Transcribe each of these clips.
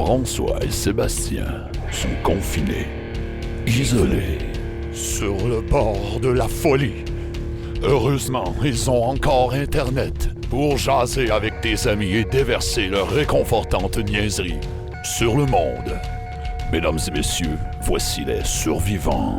François et Sébastien sont confinés, isolés, sur le bord de la folie. Heureusement, ils ont encore Internet pour jaser avec des amis et déverser leurs réconfortantes niaiseries sur le monde. Mesdames et messieurs, voici les survivants.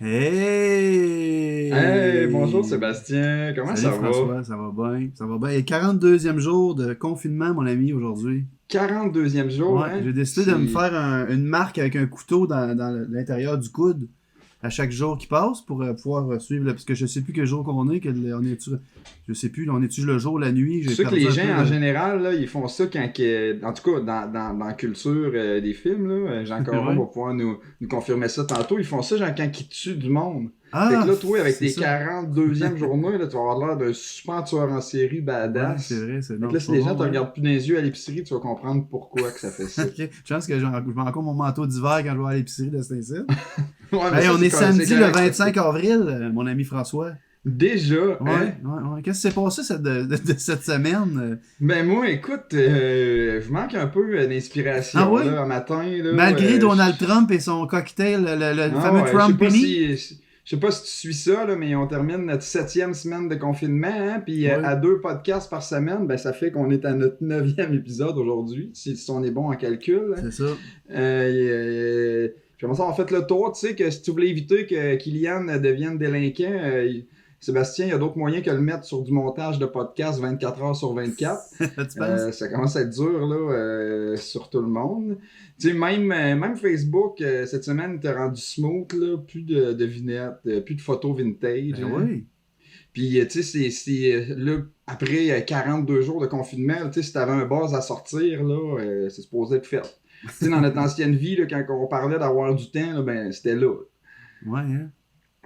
Hey! Hey, bonjour Sébastien, comment Salut ça François, va? ça va bien, ça va bien. Et 42e jour de confinement, mon ami, aujourd'hui. 42e jour, Ouais, hein? j'ai décidé de me faire une marque avec un couteau dans l'intérieur du coude à chaque jour qui passe pour pouvoir suivre, parce que je sais plus quel jour qu'on est, je sais plus, on est-tu le jour, la nuit, C'est j'ai sûr que perdu les un gens, peu en général, là, ils font ça en tout cas, dans la culture des films, là, Jean Caron Ouais. va pouvoir nous confirmer ça tantôt, ils font ça, genre, quand ils tuent du monde. Ah, Fait que là, toi, avec c'est tes ça. 42e journée, là, tu vas avoir l'air d'un super tueur en série Ouais, badass. c'est vrai, c'est Fait non, que là, c'est si pas les gens bon, te ouais. regardent plus dans les yeux à l'épicerie, tu vas comprendre pourquoi que ça fait ça. Ok, je pense que je mets encore mon manteau d'hiver quand je vais à l'épicerie de cet incite. Ouais, mais Hey, ça, on est c'est samedi le correct, 25 avril, mon ami François. Déjà, Ouais, hein? ouais. Qu'est-ce qui s'est passé de cette semaine? Ben moi, écoute, je manque un peu d'inspiration Ah oui? là, un matin. Là, Malgré Donald Trump et son cocktail, le fameux ouais, je sais pas Trumpini. je sais pas si tu suis ça, là, mais on termine notre 7e semaine de confinement, hein, puis Ouais. à 2 podcasts par semaine, ben ça fait qu'on est à notre 9e épisode aujourd'hui, si on est bon en calcul. Hein. C'est ça. Puis on fait le tour, tu sais, que si tu voulais éviter que Kylian devienne délinquant, Sébastien, il y a d'autres moyens que le mettre sur du montage de podcast 24 heures sur 24. Tu penses? Ça commence à être dur là, sur tout le monde. Tu sais, même Facebook, cette semaine, était rendu smooth, là, plus de vignettes, plus de photos vintage. Ben hein. oui. Puis, tu sais, là, après 42 jours de confinement, tu sais, si t'avais un buzz à sortir, là, c'est supposé être fait. Tu sais, dans notre ancienne vie, là, quand on parlait d'avoir du temps, là, ben, c'était là. Ouais, hein.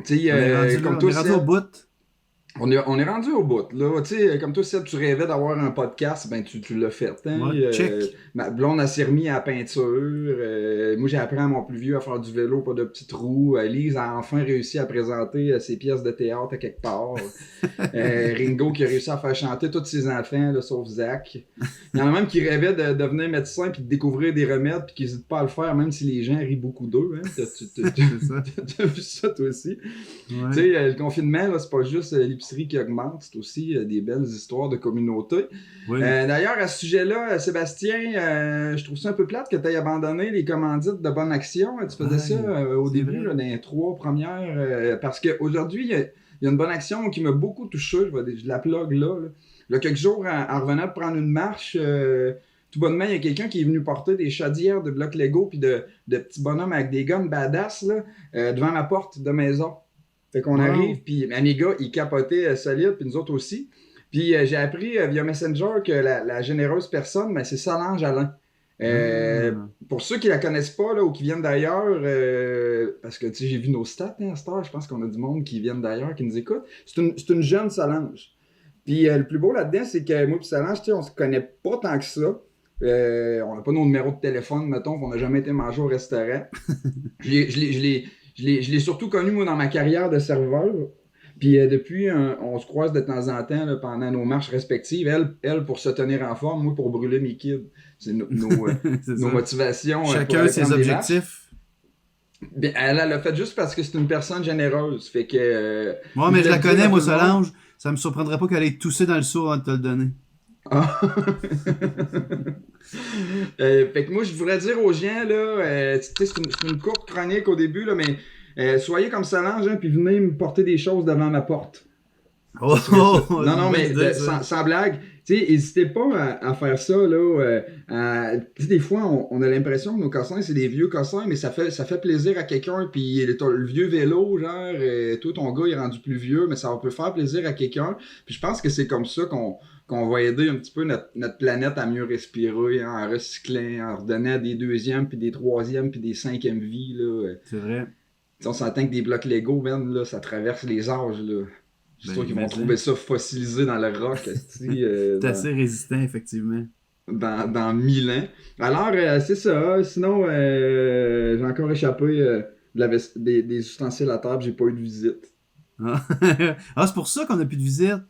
Tu sais, On est rendu comme là, toi, on est rendu Seb, au bout. on est rendu au bout, là. Tu sais, comme toi, Seb, tu rêvais d'avoir un podcast, ben tu l'as fait. Hein? Ouais, check. Ma blonde a s'est remis à la peinture. Moi, j'ai appris à mon plus vieux à faire du vélo, pas de petites roues. Lise a enfin réussi à présenter ses pièces de théâtre à quelque part. Ringo qui a réussi à faire chanter tous ses enfants, là, sauf Zach. Il y en a même qui rêvaient de devenir médecin puis de découvrir des remèdes puis qui n'hésitent pas à le faire, même si les gens rient beaucoup d'eux. Hein? C'est ça. T'as vu ça, toi aussi? Ouais. Tu sais, le confinement, là, c'est pas juste l'épicerie qui augmente, c'est aussi des belles histoires de communauté. Oui. D'ailleurs, à ce sujet-là, Sébastien, je trouve ça un peu plate que tu aies abandonné les commandites de bonne action. Tu faisais ça au c'est début, vrai. là, dans les 3 premières, parce qu'aujourd'hui, il y a une bonne action qui m'a beaucoup touché. Je la plug là. Il y a quelques jours, en revenant de prendre une marche, tout bonnement, il y a quelqu'un qui est venu porter des chaudières de blocs Lego puis de petits bonhommes avec des guns badass là, devant ma porte de maison. Fait qu'on arrive, puis mes gars, ils capotaient solide, puis nous autres aussi. Puis j'ai appris via Messenger que la généreuse personne, ben, c'est Solange Alain. Pour ceux qui la connaissent pas là, ou qui viennent d'ailleurs, parce que j'ai vu nos stats, hein, à cette heure, je pense qu'on a du monde qui viennent d'ailleurs, qui nous écoute. C'est une jeune Solange. Puis le plus beau là-dedans, c'est que moi et Solange, on se connaît pas tant que ça. On n'a pas nos numéros de téléphone, mettons, qu'on n'a jamais été manger au restaurant. Je l'ai surtout connu, moi, dans ma carrière de serveur. Puis depuis, on se croise de temps en temps là, pendant nos marches respectives. Elle, pour se tenir en forme, moi, pour brûler mes kids. C'est nos motivations. Chacun pour ses aller prendre des objectifs. marches. Elle l'a fait juste parce que c'est une personne généreuse. Fait que. Moi, mais je la connais, moi, tout le monde. Solange. Ça me surprendrait pas qu'elle ait toussé dans le seau avant de te le donner. Ah. Fait que moi, je voudrais dire aux gens, là, c'est une courte chronique au début, là, mais soyez comme Solange, hein, puis venez me porter des choses devant ma porte. Oh, Non, mais sans blague, tu sais, n'hésitez pas à faire ça, là. Tu sais, des fois, on a l'impression que nos cossins, c'est des vieux cossins, mais ça fait plaisir à quelqu'un, puis le vieux vélo, genre, toi, ton gars, il est rendu plus vieux, mais ça peut faire plaisir à quelqu'un. Puis je pense que c'est comme ça qu'on va aider un petit peu notre planète à mieux respirer, hein, en recyclant, en redonnant des 2e, puis des 3e, puis des 5e vies, là. C'est vrai. T'sais, on s'entend que des blocs Lego, man, là, ça traverse les âges, là. J'espère qu'ils vont trouver ça fossilisé dans le roc, c'est assez résistant, effectivement. Dans 1000 ans. Alors, c'est ça. Sinon, j'ai encore échappé des ustensiles à table, j'ai pas eu de visite. Ah, c'est pour ça qu'on a plus de visite. À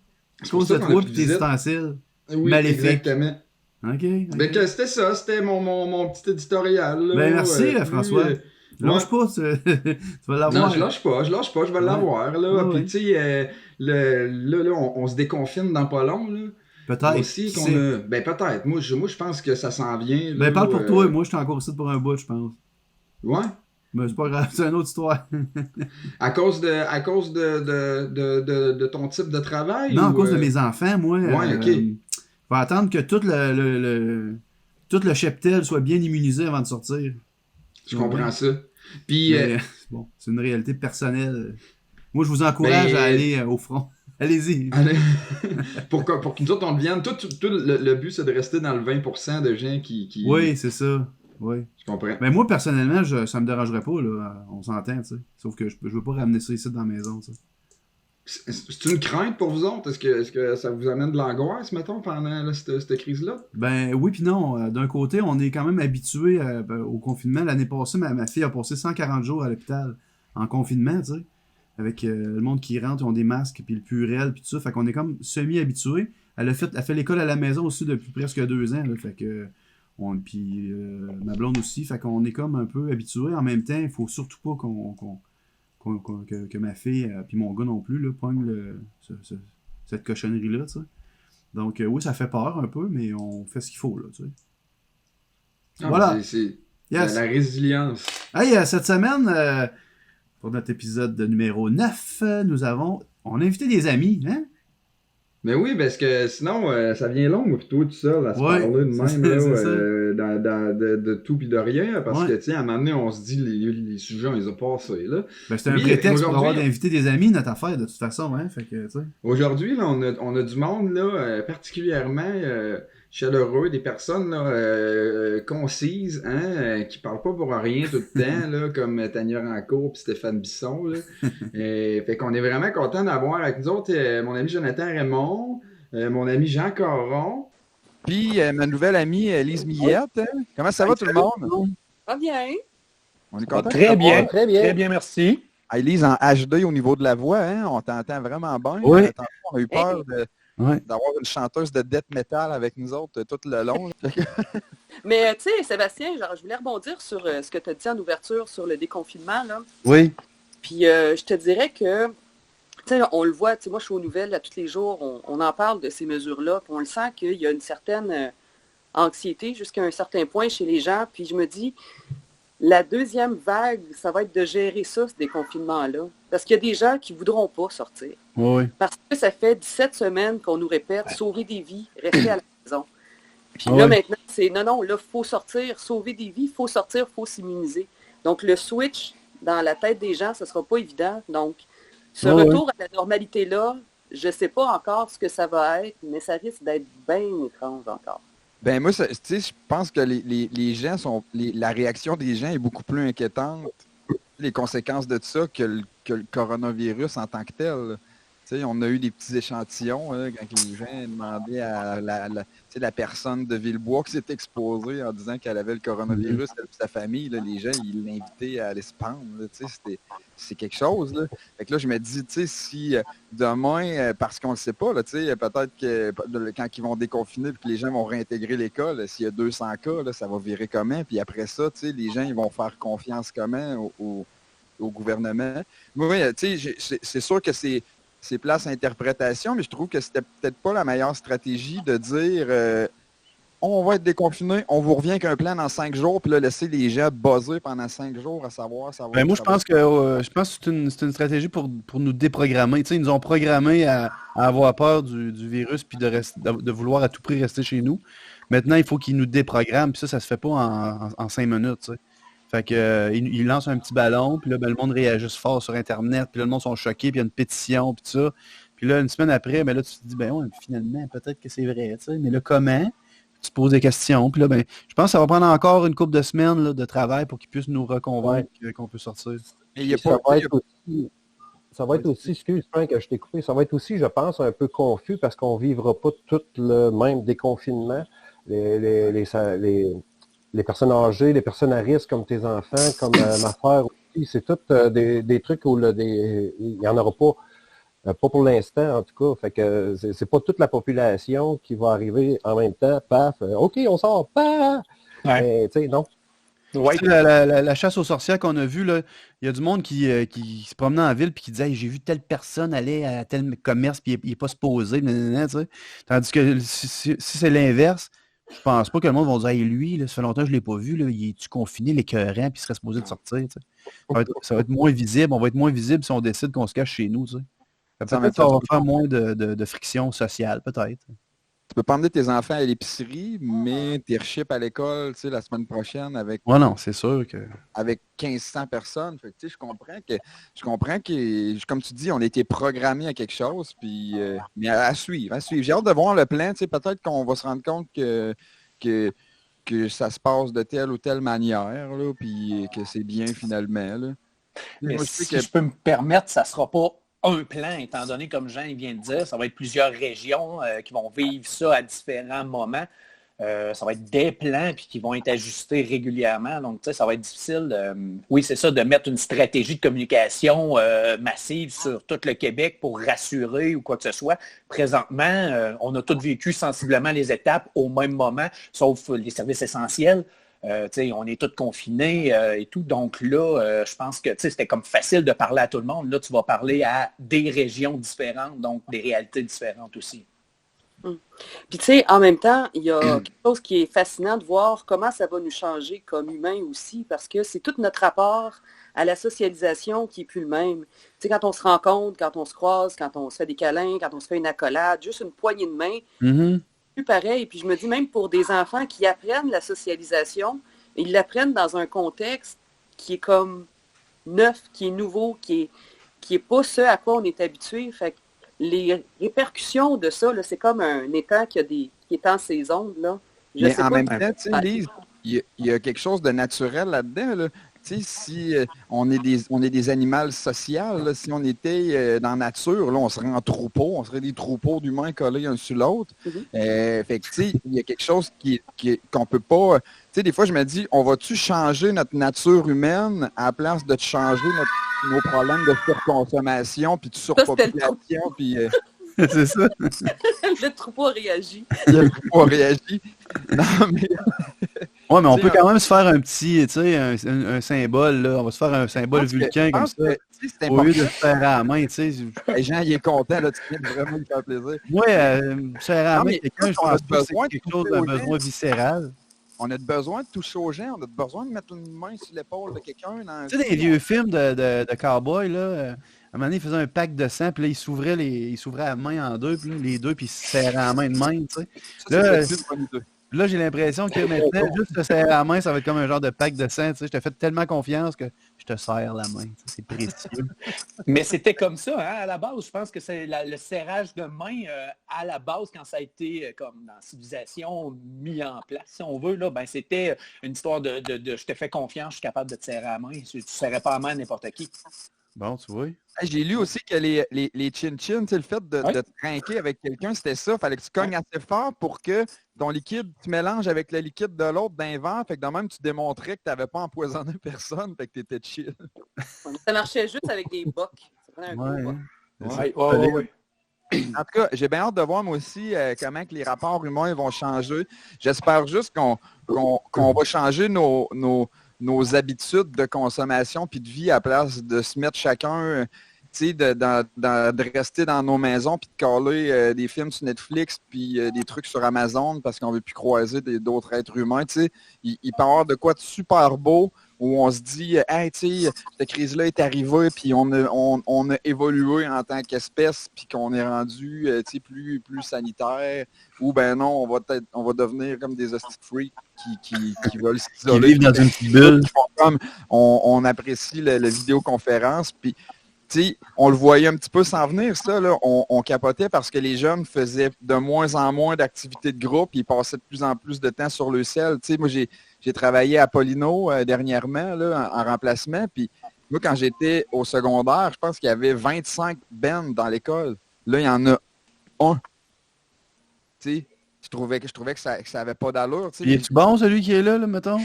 C'est pour cause ça de qu'on a toi plus et de tes visite. ustensiles. Oui, Maléfique. exactement. OK. Ben que c'était ça, c'était mon petit éditorial. Là, Ben merci, plus, François. ouais. Lâche pas, tu vas Non, l'avoir. je lâche pas, je vais Ouais. l'avoir. Là. Ouais, Puis ouais. tu sais, là, on se déconfine dans pas long. Là. Peut-être. Aussi Qui qu'on sait? a. Ben peut-être. Moi, je pense que ça s'en vient. Là, Ben parle pour toi, moi je suis encore ici pour un bout, je pense. Ouais. Mais c'est pas grave, c'est une autre histoire. À cause de ton type de travail Non, à ou, cause de mes enfants, moi. Ouais, ok. Faut attendre que tout le cheptel soit bien immunisé avant de sortir. Je comprends ça. Puis, Mais, bon, c'est une réalité personnelle. Moi, je vous encourage à aller au front. Allez-y. Allez. pour que nous autres, on devienne. Tout le but, c'est de rester dans le 20% de gens qui. Oui, c'est ça. Oui. Je comprends. Mais moi, personnellement, ça me dérangerait pas, là. On s'entend, tu sais. Sauf que je veux pas ramener ça ici dans la maison, tu sais. C'est une crainte pour vous autres? Est-ce que ça vous amène de l'angoisse, mettons, pendant là, cette crise-là? Ben oui puis non. D'un côté, on est quand même habitué au confinement. L'année passée, ma fille a passé 140 jours à l'hôpital en confinement, tu sais. Avec le monde qui rentre, ils ont des masques, puis le purel, puis tout ça. Fait qu'on est comme semi-habitué. Elle fait l'école à la maison aussi depuis presque 2 ans, là. Fait que... Puis ma blonde aussi. Fait qu'on est comme un peu habitué. En même temps, il faut surtout pas que ma fille, puis mon gars non plus, là, pogne cette cochonnerie-là, tu sais. Donc, oui, ça fait peur un peu, mais on fait ce qu'il faut, là, tu sais. Ah, Voilà. C'est Yes. la résilience. Hey, cette semaine, pour notre épisode numéro 9, on a invité des amis, hein? Mais oui, parce que sinon, ça vient long, moi, puis toi, tout seul, à se Ouais, parler de c'est même, ça, là, c'est ça. de tout puis de rien, parce Ouais. que, tu sais, à un moment donné, on se dit, les sujets, on les a passés, là. Ben, c'était un Oui, prétexte pour avoir aujourd'hui- d'inviter des amis, notre affaire, de toute façon, hein? Fait que, tu sais. Aujourd'hui, là, on a du monde, là, particulièrement chaleureux, des personnes là, concises, hein, qui parlent pas pour rien tout le temps, là, comme Tania Rancourt et Stéphane Bisson. Là. Fait qu'on est vraiment content d'avoir avec nous autres mon ami Jonathan Raymond, mon ami Jean Caron. Puis ma nouvelle amie Lise Millette. Hein? Comment ça va tout le monde? Pas bien. On est content. Très bien, Très bien. très bien, merci. Hey, Lise, en HD au niveau de la voix, hein? On t'entend vraiment bien. Oui. Tantôt, on a eu peur Ouais. d'avoir une chanteuse de death metal avec nous autres tout le long. Là. Mais tu sais, Sébastien, genre, je voulais rebondir sur ce que tu as dit en ouverture sur le déconfinement. Là. Oui. Puis je te dirais que, tu sais, on le voit, tu sais, moi je suis aux nouvelles là, tous les jours, on en parle de ces mesures-là, puis on le sent qu'il y a une certaine anxiété jusqu'à un certain point chez les gens. Puis je me dis, la deuxième vague, ça va être de gérer ça, ce déconfinement-là. Parce qu'il y a des gens qui ne voudront pas sortir. Oui. Parce que ça fait 17 semaines qu'on nous répète sauver des vies, rester à la maison. Puis Ouais. là, maintenant, c'est non, là, il faut sortir, sauver des vies, il faut sortir, il faut s'immuniser. Donc, le switch dans la tête des gens, ce ne sera pas évident. Donc, ce Ouais, retour à la normalité-là, je ne sais pas encore ce que ça va être, mais ça risque d'être bien étrange encore. Ben moi, tu sais, je pense que les gens sont. La réaction des gens est beaucoup plus inquiétante, les conséquences de ça, que le coronavirus en tant que tel. Tu sais, on a eu des petits échantillons hein, quand les gens demandaient à la personne de Villebois qui s'est exposée en disant qu'elle avait le coronavirus, elle et sa famille, là, les gens, ils l'invitaient à aller se pendre. Là, tu sais, c'est quelque chose. Là. Fait que là, je me dis, tu sais, si demain, parce qu'on ne le sait pas, là, tu sais, peut-être que quand ils vont déconfiner et que les gens vont réintégrer l'école, s'il y a 200 cas, là, ça va virer comment? Puis après ça, tu sais, les gens, ils vont faire confiance comment au gouvernement? Oui, tu sais, c'est sûr que c'est place à interprétation, mais je trouve que c'était peut-être pas la meilleure stratégie de dire on va être déconfiné, on vous revient avec un plan dans 5 jours, puis là, laisser les gens buzzer pendant 5 jours à savoir ça va. Ben moi, je pense que c'est une stratégie pour nous déprogrammer. Tu sais, ils nous ont programmé à avoir peur du virus puis de vouloir à tout prix rester chez nous. Maintenant, il faut qu'ils nous déprogramment, puis ça se fait pas en 5 minutes, tu sais. Fait que ils lancent un petit ballon, puis là, ben, le monde réagit fort sur Internet, puis là, le monde sont choqués, puis il y a une pétition, puis tout ça. Puis là, une semaine après, ben là, tu te dis, ben ouais, finalement, peut-être que c'est vrai, tu sais. Mais là, comment? Tu te poses des questions, puis là, ben, je pense que ça va prendre encore une couple de semaines là, de travail pour qu'ils puissent nous reconvaincre qu'on peut sortir. Mais il y a Ça pas, va il y a- être aussi, excuse Frank, que je t'ai coupé, ça va être aussi, je pense, un peu confus parce qu'on ne vivra pas tout le même déconfinement. Les personnes âgées, les personnes à risque comme tes enfants, comme ma frère aussi. C'est tout des trucs où il n'y en aura pas. Pas pour l'instant, en tout cas. Fait que c'est pas toute la population qui va arriver en même temps. Paf, OK, on sort, paf! Ouais. Mais, tu sais, non. Ouais. Tu sais, la chasse aux sorcières qu'on a vue, là, il y a du monde qui se promenait en ville puis qui disait hey, j'ai vu telle personne aller à tel commerce puis il n'est pas supposé. Nanana, tu sais. Tandis que si c'est l'inverse, je pense pas que le monde va dire hey, lui, là, ça fait longtemps que je ne l'ai pas vu, là, il est-tu confiné, l'écœurant, puis il serait supposé de sortir. Tu sais. Ça va être moins visible. On va être moins visible si on décide qu'on se cache chez nous. Tu sais. Peut-être que ça va faire moins de friction sociale, peut-être. Tu peux pas emmener tes enfants à l'épicerie, mais tes rechipes à l'école, tu sais, la semaine prochaine avec, Ouais, non, c'est sûr que. avec 1500 personnes. Fait que, tu sais, je comprends que, comme tu dis, on a été programmé à quelque chose, puis, mais à suivre, à suivre. J'ai hâte de voir le plan, tu sais, peut-être qu'on va se rendre compte que ça se passe de telle ou telle manière, là, puis que c'est bien finalement, là. Mais Moi, je si sais que je peux me permettre, ça ne sera pas un plan, étant donné, comme Jean vient de dire, ça va être plusieurs régions qui vont vivre ça à différents moments. Ça va être des plans puis qui vont être ajustés régulièrement. Donc, tu sais, ça va être difficile, oui, c'est ça, de mettre une stratégie de communication massive sur tout le Québec pour rassurer ou quoi que ce soit. Présentement, on a tous vécu sensiblement les étapes au même moment, sauf les services essentiels. On est tous confinés et tout. Donc là, je pense que c'était comme facile de parler à tout le monde. Là, tu vas parler à des régions différentes, donc des réalités différentes aussi. Puis tu sais, en même temps, il y a quelque chose qui est fascinant de voir comment ça va nous changer comme humains aussi, parce que c'est tout notre rapport à la socialisation qui n'est plus le même. Tu sais, quand on se rencontre, quand on se croise, quand on se fait des câlins, quand on se fait une accolade, juste une poignée de main, plus pareil. Puis je me dis même pour des enfants qui apprennent la socialisation, ils l'apprennent dans un contexte qui est comme neuf, qui est nouveau, qui est pas ce à quoi on est habitué. Fait que les répercussions de ça, là, c'est comme un étang qui est en ses ondes. Là. Mais en même temps, tu sais, Lise, il y a quelque chose de naturel là-dedans. Là. Tu sais, si on est des animaux sociaux, là, si on était dans la nature, là, on serait en troupeau, on serait des troupeaux d'humains collés un sur l'autre. Fait que, tu sais, il y a quelque chose qu'on peut pas... Tu sais, des fois, je me dis, on va-tu changer notre nature humaine à la place de changer nos problèmes de surconsommation, puis de surpopulation, puis... C'est ça. Le troupeau réagit. Le troupeau réagit. Non, mais... Ouais, mais on peut quand même se faire un petit, tu sais, un symbole, là. On va se faire un symbole vulcain comme ça. Au lieu de se faire à la main, tu sais. Jean, il est content, là, tu viens de vraiment lui faire plaisir. Moi, se faire à la main, quelqu'un, je pense que c'est quelque chose d'un besoin viscéral. On a besoin de toucher aux gens, on a besoin de mettre une main sur l'épaule de quelqu'un. Tu sais, dans les vieux films de cow-boy, là, à un moment donné, il faisait un pack de sang, puis là, il s'ouvrait la main en deux, puis là, les deux, puis il se serrait la main de même, tu sais. Là, j'ai l'impression que maintenant, juste te serrer la main, ça va être comme un genre de pack de sang. Tu sais, je te fais tellement confiance que je te serre la main. C'est précieux. Mais c'était comme ça, hein, à la base. Je pense que c'est le serrage de main à la base, quand ça a été comme dans la civilisation mis en place, si on veut, là, ben, c'était une histoire de je te fais confiance, je suis capable de te serrer la main. Tu ne serrais pas la main à n'importe qui. Bon, tu vois. J'ai lu aussi que les chin-chin, le fait de te trinquer avec quelqu'un, c'était ça. Il fallait que tu cognes assez fort pour que ton liquide, tu mélanges avec le liquide de l'autre d'un verre. Fait que de même, tu démontrais que tu n'avais pas empoisonné personne. Fait que tu étais chill. Ça marchait juste avec des bocs. Ça prenait un gros boc. Ouais. En tout cas, j'ai bien hâte de voir, moi aussi, comment que les rapports humains vont changer. J'espère juste qu'on va changer nos habitudes de consommation puis de vie à la place de se mettre chacun, tu sais, de rester dans nos maisons puis de caler des films sur Netflix puis des trucs sur Amazon parce qu'on ne veut plus croiser d'autres êtres humains, tu sais. Il peut y avoir de quoi de super beau où on se dit, hey, tu sais, cette crise-là est arrivée puis on a évolué en tant qu'espèce puis qu'on est rendu, tu sais, plus sanitaire, ou ben non, on va devenir comme des hosties freaks qui veulent s'isoler. Qui vivent dans une petite bulle. Comme on apprécie la vidéoconférence, puis tu sais, on le voyait un petit peu s'en venir, ça, là. On capotait parce que les jeunes faisaient de moins en moins d'activités de groupe, ils passaient de plus en plus de temps sur le ciel. Tu sais, moi, j'ai travaillé à Paulino dernièrement, là, en remplacement, puis moi, quand j'étais au secondaire, je pense qu'il y avait 25 bands dans l'école. Là, il y en a un. Tu sais, je trouvais que ça avait pas d'allure. Tu sais. Est-tu bon, celui qui est là, mettons?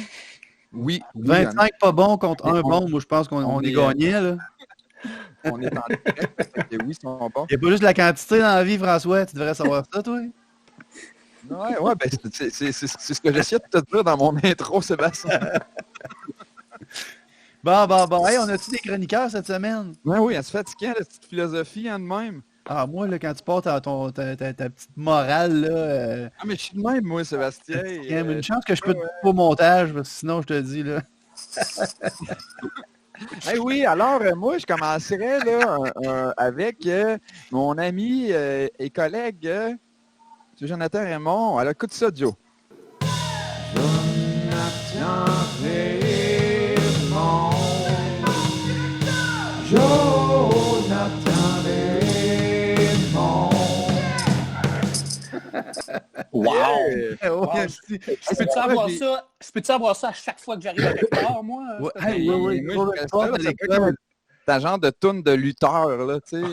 Oui. 25 pas bons contre un on- bon, moi je pense qu'on on est est, gagnant, là. On est en direct. Fait que oui, ils sont bons. Il n'y a pas juste la quantité dans la vie, François. Tu devrais savoir ça, toi. Ouais, ben, c'est ce que j'essaie de te dire dans mon intro, Sébastien. Bon. Hey, on a-tu des chroniqueurs cette semaine? Ouais, oui, elle se fatiguait, la petite philosophie, hein, de même. Ah, moi, là, quand tu portes ta petite morale, là, Ah, mais je suis de même, moi, Sébastien. il y a une chance que je peux te couper au montage, parce que sinon, je te dis, là. Hey, oui, alors, moi, je commencerai là, avec mon ami et collègue, M. Jonathan Raymond. Alors, écoute ça, Joe. Jonathan Raymond. Jonathan Raymond. Wow! Yeah. Wow. Peux-tu avoir ça à chaque fois que j'arrive à quelque part, moi? Ouais, C'est hey, pas- oui. Moi, je ferais ça, là, ça fait comme ta genre de toune de lutteur, là, tu sais.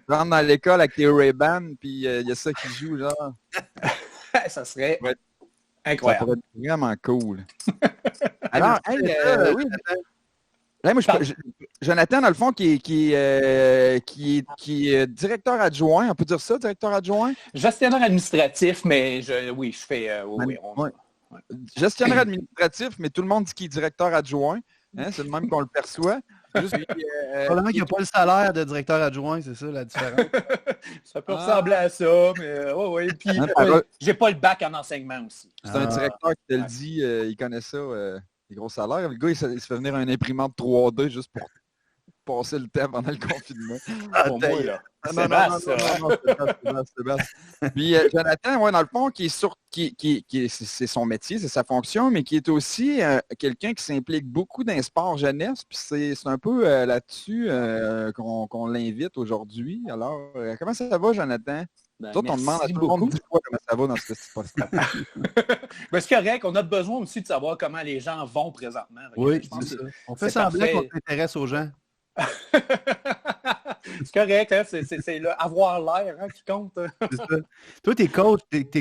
Tu rentres dans l'école avec tes Ray-Ban, puis il y a ça qui joue, genre. Ça serait Ouais. Ça incroyable. pourrait être vraiment cool. Alors, hey, oui. Là, moi, Jonathan, dans le fond, qui est directeur adjoint, on peut dire ça, directeur adjoint? Gestionnaire administratif, mais oui, je fais... Ouais. Gestionnaire administratif, mais tout le monde dit qu'il est directeur adjoint. Hein, c'est le même qu'on le perçoit. Juste, Probablement qu'il n'y a pas le salaire de directeur adjoint, c'est ça la différence. Ça peut ressembler à ça, mais ouais. Puis, j'ai pas le bac en enseignement aussi. c'est un directeur qui te le dit, il connaît ça, les gros salaires. Le gars, il se fait venir un imprimante 3D juste pour passer le temps pendant le confinement. Pour moi, là. Sébastien. Puis Jonathan, ouais, dans le fond, c'est son métier, c'est sa fonction, mais qui est aussi quelqu'un qui s'implique beaucoup dans le sport jeunesse. Puis c'est un peu là-dessus qu'on l'invite aujourd'hui. Alors, comment ça va, Jonathan? Toi, on demande à tout le monde 10 fois comment ça va dans ce poste-là. Ben, c'est correct, on a besoin aussi de savoir comment les gens vont présentement. Oui, je pense c'est que ça. On fait c'est semblant parfait. qu'on s'intéresse aux gens. C'est correct, hein? C'est avoir l'air hein, qui compte. C'est ça. Toi, t'es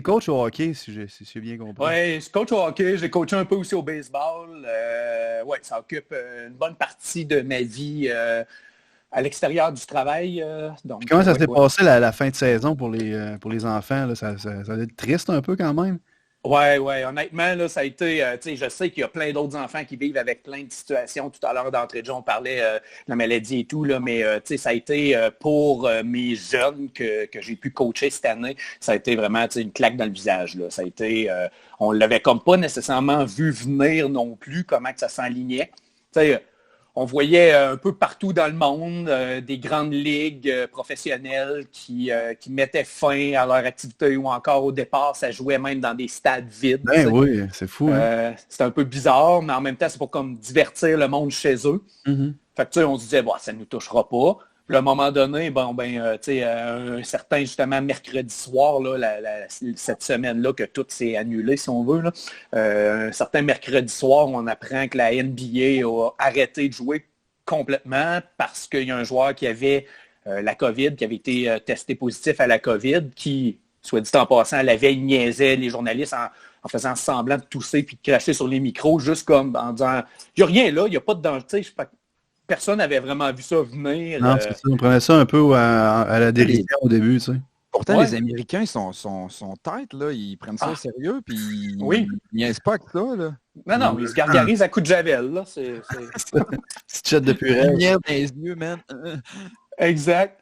coach au hockey, si j'ai bien compris. Oui, je coach au hockey, j'ai coaché un peu aussi au baseball. Ouais, ça occupe une bonne partie de ma vie à l'extérieur du travail. Donc, Puis comment ça s'est passé la fin de saison pour les enfants? Là? Ça a été triste un peu quand même. Ouais, honnêtement, là, ça a été, tu sais, je sais qu'il y a plein d'autres enfants qui vivent avec plein de situations. Tout à l'heure, d'entrée de jeu, on parlait de la maladie et tout, là, mais tu sais, ça a été pour mes jeunes que j'ai pu coacher cette année, ça a été vraiment une claque dans le visage. Là. Ça a été, on l'avait comme pas nécessairement vu venir non plus, comment que ça s'enlignait. Tu sais, on voyait un peu partout dans le monde des grandes ligues professionnelles qui mettaient fin à leur activité ou encore au départ, ça jouait même dans des stades vides. Ben oui, c'est fou. Hein? C'est un peu bizarre, mais en même temps, c'est pour comme divertir le monde chez eux. Mm-hmm. Fait que tu sais, on se disait, bon, ça ne nous touchera pas. Puis à un moment donné, un certain justement mercredi soir, là, cette semaine-là, que tout s'est annulé, si on veut, là, un certain mercredi soir, on apprend que la NBA a arrêté de jouer complètement parce qu'il y a un joueur qui avait la COVID, qui avait été testé positif à la COVID, qui, soit dit en passant, la veille niaisait les journalistes en faisant semblant de tousser puis de cracher sur les micros, juste comme en disant, il n'y a rien là, il n'y a pas de danger. Personne n'avait vraiment vu ça venir. Non, c'est ça. On prenait ça un peu à la dérision au début, tu sais. Pourtant, les Américains sont têtes, là. Ils prennent ça au sérieux, puis ils niaisent pas avec ça, là. Non, ils se gargarisent à coups de javel, là. Petite chette de purée. Lumière dans les yeux, man. Exact.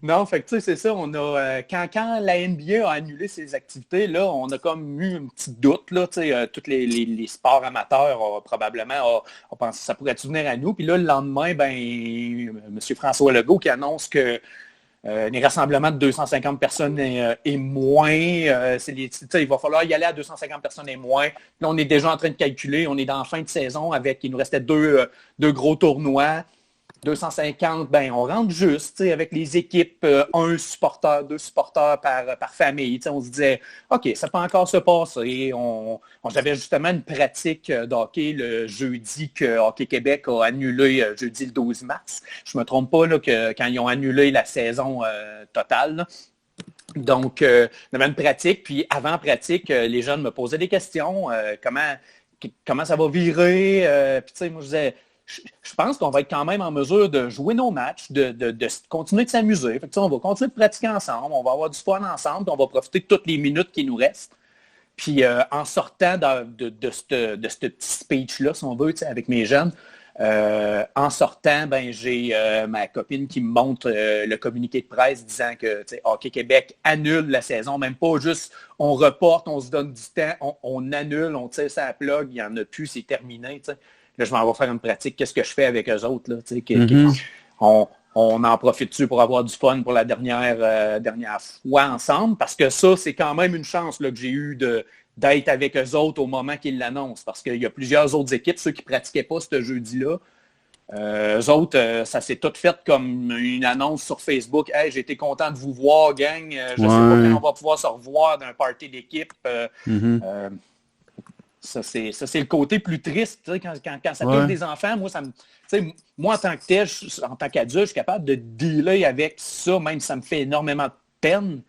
Non, fait que tu sais, c'est ça, on a quand la NBA a annulé ses activités, là, on a comme eu un petit doute, là, tu sais, tous les sports amateurs probablement on pense que ça pourrait venir à nous. Puis là, le lendemain, M. François Legault qui annonce que les rassemblements de 250 personnes et moins, il va falloir y aller à 250 personnes et moins. Là, on est déjà en train de calculer, on est dans la fin de saison il nous restait deux gros tournois. 250, on rentre juste avec les équipes, un supporter, deux supporters par famille. On se disait, OK, ça peut encore se passer. J'avais justement une pratique de hockey le jeudi que Hockey Québec a annulé jeudi le 12 mars. Je ne me trompe pas là, que quand ils ont annulé la saison totale. Là. Donc, on avait une pratique, puis avant pratique, les jeunes me posaient des questions. comment ça va virer. Puis tu sais, moi je disais, je pense qu'on va être quand même en mesure de jouer nos matchs, de continuer de s'amuser. Fait que, on va continuer de pratiquer ensemble, on va avoir du fun ensemble, puis on va profiter de toutes les minutes qui nous restent. Puis en sortant de ce petit speech-là, si on veut, avec mes jeunes, en sortant, ben, j'ai ma copine qui me montre le communiqué de presse disant que Hockey Québec annule la saison, même pas juste on reporte, on se donne du temps, on annule, on tire sa plug, il n'y en a plus, c'est terminé. T'sais. Là, je m'en vais faire une pratique. Qu'est-ce que je fais avec eux autres? Là, on en profite dessus pour avoir du fun pour la dernière fois ensemble, parce que ça, c'est quand même une chance là, que j'ai eue d'être avec eux autres au moment qu'ils l'annoncent, parce qu'il y a plusieurs autres équipes, ceux qui ne pratiquaient pas ce jeudi-là, eux autres, ça s'est tout fait comme une annonce sur Facebook. « Hey, j'ai été content de vous voir, gang. Je ne sais pas quand on va pouvoir se revoir d'un party d'équipe. Ça, c'est le côté plus triste, quand ça touche des enfants. Moi, en tant que tel, en tant qu'adulte, je suis capable de dealer avec ça, même si ça me fait énormément de peine.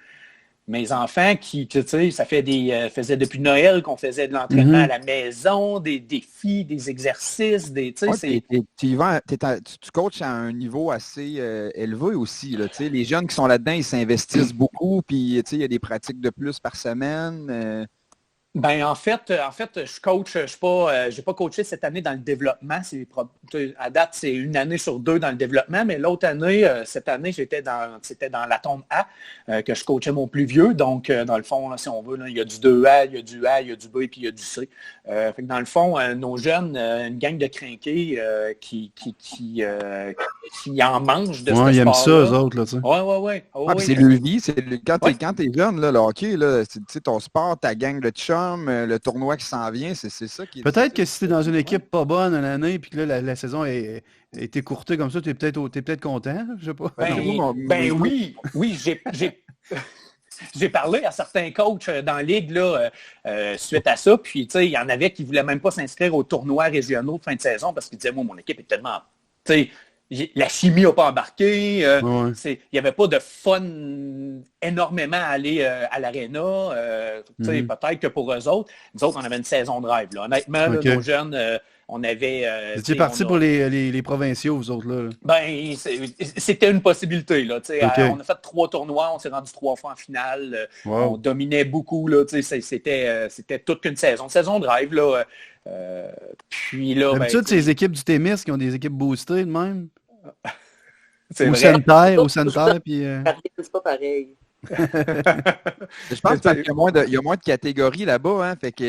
Mes enfants qui, ça faisait depuis Noël qu'on faisait de l'entraînement à la maison, des défis, des exercices, tu coaches à un niveau assez élevé aussi. Là, les jeunes qui sont là-dedans, ils s'investissent beaucoup, puis il y a des pratiques de plus par semaine. Ben en fait, je coach, j'ai pas coaché cette année dans le développement. À date, c'est une année sur 2 dans le développement, mais l'autre année, cette année, c'était dans la tombe A que je coachais mon plus vieux. Donc, dans le fond, là, si on veut, là, il y a du 2A, il y a du A, il y a du B, puis il y a du C. Fait que dans le fond, nos jeunes, une gang de crinqués qui en mangent de ce sport-là. Ils aiment ça, eux autres, là, tu sais. Ouais. C'est le vie. Quand t'es jeune, là, le hockey, là, ton sport, ta gang de chums, le tournoi qui s'en vient, c'est ça qui est... Peut-être que si t'es dans une équipe pas bonne une année, puis que là, la saison est écourtée comme ça, t'es peut-être content, je sais pas. Oui, j'ai parlé à certains coachs dans la ligue là, suite à ça, puis il y en avait qui ne voulaient même pas s'inscrire aux tournois régionaux de fin de saison parce qu'ils disaient, moi, mon équipe est tellement... La chimie n'a pas embarqué, il n'y avait pas de fun énormément à aller à l'aréna. Peut-être que pour eux autres, nous autres, on avait une saison de rêve. Là. Honnêtement, là, nos jeunes, on avait... C'était parti pour les provinciaux, vous autres, là? Ben, c'était une possibilité. Là, on a fait 3 tournois, on s'est rendu 3 fois en finale. On dominait beaucoup. Là, c'était toute qu'une saison. Une saison de rêve. Là, puis là, d'habitude, c'est les équipes du Témis qui ont des équipes boostées de même. Au Centre, puis... C'est pas pareil. Je pense qu'il y a moins de catégories là-bas, hein, fait que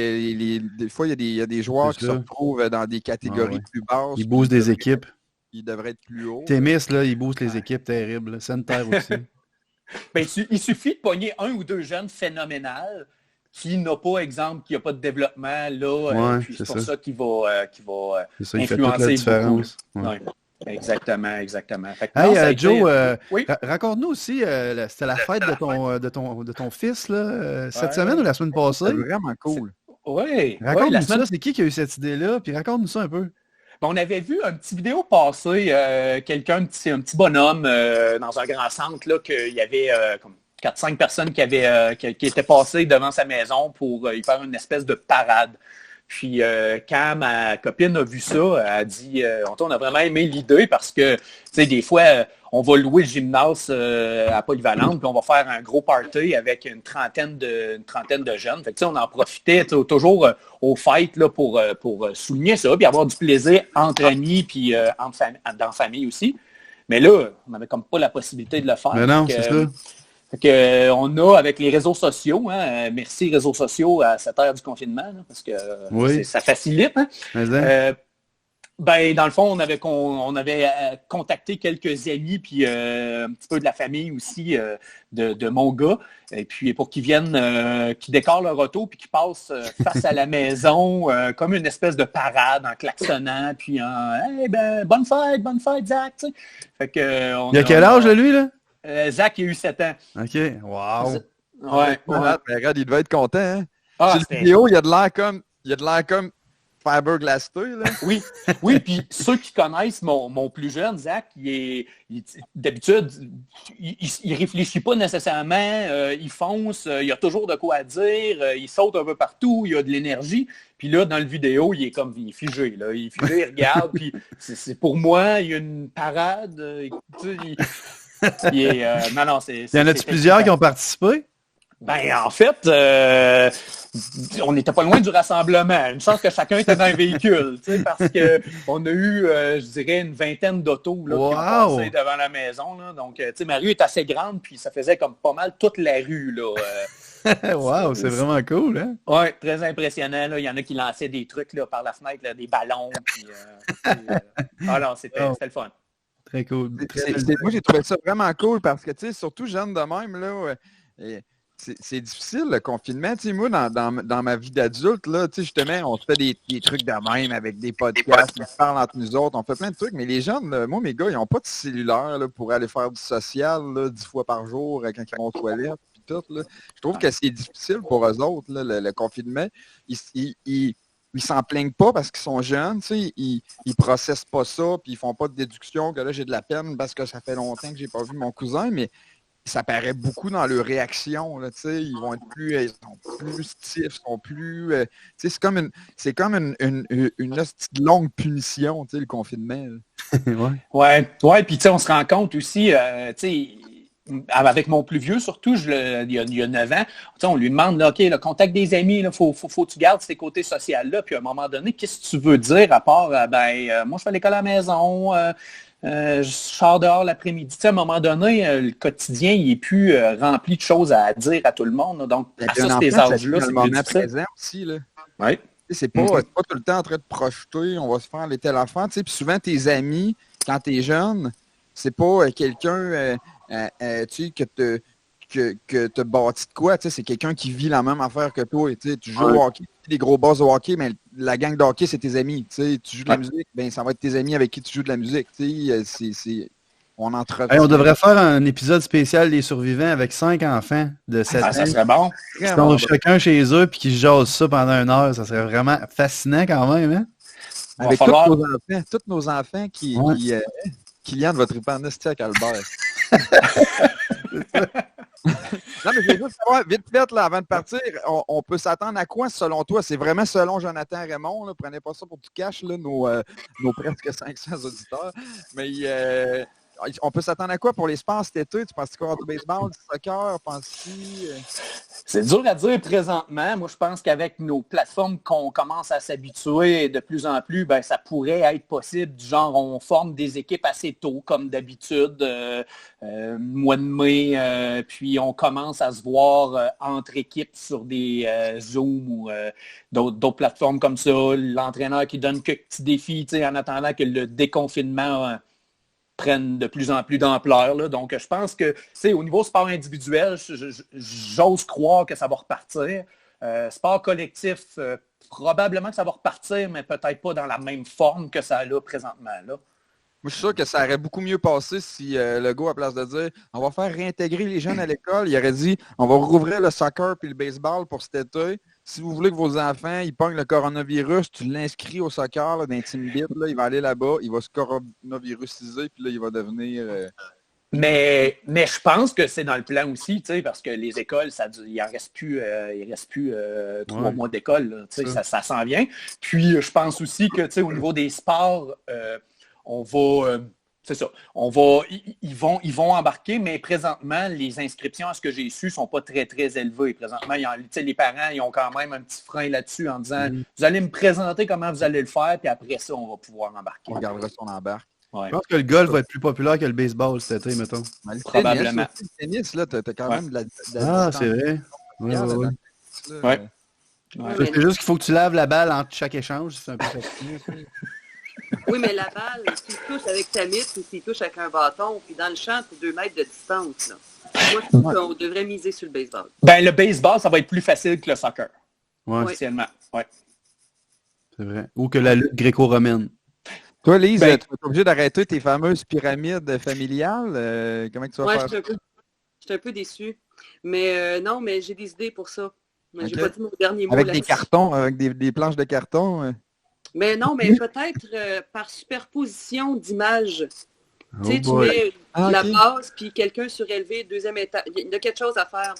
des fois, il y a des joueurs qui se retrouvent dans des catégories plus basses. Ils boostent des équipes. Ils devraient être plus hauts. Témis, là, ils boostent les équipes terribles. Centre aussi. Ben, il suffit de pogner 1 ou 2 jeunes phénoménales qui n'a pas, exemple, qui n'a pas de développement là. Puis c'est pour ça qu'il va influencer beaucoup. Exactement. Fait que hey, Joe, raconte-nous aussi, c'était la fête de ton fils là, cette semaine ou la semaine passée? C'est vraiment cool. Oui. Raconte-nous ça, c'est qui a eu cette idée-là? Puis raconte-nous ça un peu. On avait vu un petit vidéo passer, un petit bonhomme dans un grand centre, là, qu'il y avait comme 4-5 personnes qui étaient passées devant sa maison pour y faire une espèce de parade. Puis quand ma copine a vu ça, elle a dit on a vraiment aimé l'idée parce que des fois, on va louer le gymnase à Polyvalente, puis on va faire un gros party avec une trentaine de jeunes. Fait que, on en profitait toujours aux fêtes là, pour souligner ça, puis avoir du plaisir entre amis, puis dans la famille aussi. Mais là, on n'avait comme pas la possibilité de le faire. Mais non, c'est ça. On a, avec les réseaux sociaux, merci réseaux sociaux à cette ère du confinement, là, parce que ça facilite. Hein? Dans le fond, on avait contacté quelques amis, puis un petit peu de la famille aussi de mon gars, et puis pour qu'ils viennent, qu'ils décorent leur auto, puis qu'ils passent face à la maison, comme une espèce de parade en klaxonnant, puis en « Hey, bonne fête, Zach! » Fait que, il a quel âge, lui, là? Zach, il a eu 7 ans. OK. Wow. Regarde, il devait être content. Hein? Sur la vidéo, il a de l'air comme fiberglass là. Oui, oui, puis ceux qui connaissent mon plus jeune, Zach, d'habitude, il réfléchit pas nécessairement, il fonce, il a toujours de quoi dire, il saute un peu partout, il a de l'énergie. Puis là, dans le vidéo, il est figé, là. Il est figé, il regarde, puis c'est pour moi, il y a une parade. Non, y en a-tu plusieurs qui ont participé? Ben, en fait, on n'était pas loin du rassemblement. Une chance que chacun était dans un véhicule, parce qu'on a eu, je dirais, une vingtaine d'autos là, qui ont passé devant la maison. Là. Donc, ma rue est assez grande, puis ça faisait comme pas mal toute la rue. Là. Wow, c'est vraiment cool, hein? Oui, très impressionnant. Là. Il y en a qui lançaient des trucs là, par la fenêtre, là, des ballons. Puis, alors, c'était le fun. Très cool. Moi, j'ai trouvé ça vraiment cool parce que, surtout jeune de même, là, c'est difficile le confinement. Tu sais, moi, dans ma vie d'adulte, là, justement, on se fait des trucs de même avec des podcasts, on se parle entre nous autres, on fait plein de trucs, mais les jeunes, là, moi, mes gars, ils n'ont pas de cellulaire là, pour aller faire du social là, 10 fois par jour quand ils vont aux toilettes. Puis tout, là. Je trouve que c'est difficile pour eux autres, là, le confinement. Ils s'en plaignent pas parce qu'ils sont jeunes, ils processent pas ça, puis ils font pas de déduction que là, j'ai de la peine parce que ça fait longtemps que j'ai pas vu mon cousin, mais ça paraît beaucoup dans leurs réactions. Là, ils vont être ils sont plus stiffs, sont plus. C'est comme une longue punition, le confinement. Ouais, puis on se rend compte aussi, avec mon plus vieux, surtout, il y a 9 ans, on lui demande, là, OK, le contact des amis, il faut que tu gardes ces côtés sociaux-là, puis à un moment donné, qu'est-ce que tu veux dire à part, moi, je fais l'école à la maison, je sors dehors l'après-midi. À un moment donné, le quotidien, il est plus rempli de choses à dire à tout le monde. Là. Donc, à ça, ces âges-là, c'est le moment présent aussi. Là. Ouais. C'est pas tout le temps en train de projeter, on va se faire les tels enfants. Puis souvent, tes amis, quand tu es jeune, c'est pas quelqu'un que tu bâti de quoi. C'est quelqu'un qui vit la même affaire que toi. Tu joues au hockey, des gros boss au hockey, mais la gang de hockey, c'est tes amis. Tu joues de la musique, ben, ça va être tes amis avec qui tu joues de la musique. On entretient. On devrait faire un épisode spécial des survivants avec 5 enfants de 7 ans. Ça serait bon. Qui sont chacun chez eux puis qui jasent ça pendant 1 heure. Ça serait vraiment fascinant quand même. Hein? Avec tous nos enfants qui Kylian va triper en esti avec Albert. Non, mais je veux juste savoir, vite fait, là, avant de partir, on peut s'attendre à quoi selon toi? C'est vraiment selon Jonathan Raymond, là, prenez pas ça pour du cash, là, nos presque 500 auditeurs. Mais on peut s'attendre à quoi pour les sports cet été? Tu penses qu'il va y avoir du baseball, du soccer? C'est dur à dire présentement. Moi, je pense qu'avec nos plateformes qu'on commence à s'habituer de plus en plus, ben, ça pourrait être possible. Du genre, on forme des équipes assez tôt, comme d'habitude, mois de mai, puis on commence à se voir entre équipes sur des Zoom ou d'autres plateformes comme ça. L'entraîneur qui donne quelques petits défis en attendant que le déconfinement prennent de plus en plus d'ampleur. Là. Donc, je pense que, au niveau sport individuel, j'ose croire que ça va repartir. Sport collectif, probablement que ça va repartir, mais peut-être pas dans la même forme que ça a là présentement. Là. Moi, je suis sûr que ça aurait beaucoup mieux passé si Legault, à place de dire « on va faire réintégrer les jeunes à l'école », il aurait dit « on va rouvrir le soccer puis le baseball pour cet été. Si vous voulez que vos enfants, ils pognent le coronavirus, tu l'inscris au soccer là, dans Team Bit, là, il va aller là-bas, il va se coronavirusiser, puis là, il va devenir... Mais je pense que c'est dans le plan aussi, parce que les écoles, il en reste plus 3 mois d'école. Ça s'en vient. Puis, je pense aussi que au niveau des sports, on va... c'est ça. Ils vont embarquer, mais présentement, les inscriptions, à ce que j'ai su, ne sont pas très, très élevées. Présentement, les parents, ils ont quand même un petit frein là-dessus en disant vous allez me présenter comment vous allez le faire, puis après ça, on va pouvoir embarquer. On regardera si on embarque. Ouais. Je pense que le golf va être plus populaire que le baseball cet été, mettons. Probablement. Le tennis, là, t'as quand même de la distance. C'est vrai. Ouais. C'est juste qu'il faut que tu laves la balle entre chaque échange. C'est un peu facile. Oui, mais la balle, s'il touche avec ta mitre ou s'il touche avec un bâton, puis dans le champ, c'est 2 mètres de distance. Là. Moi, je trouve qu'on devrait miser sur le baseball. Ben, le baseball, ça va être plus facile que le soccer. Officiellement. Ouais. C'est vrai. Ou que la lutte gréco-romaine. Toi, Lise, tu es obligé d'arrêter tes fameuses pyramides familiales. Comment tu vas faire ça? Je suis un peu déçue. Mais non, mais j'ai des idées pour ça. Mais j'ai pas dit mon dernier mot avec des cartons, avec des planches de carton. Mais non, mais peut-être par superposition d'images. Oh Tu sais, tu boy. mets Ah, la ok. base, puis quelqu'un surélevé, deuxième étage. Il y a quelque chose à faire.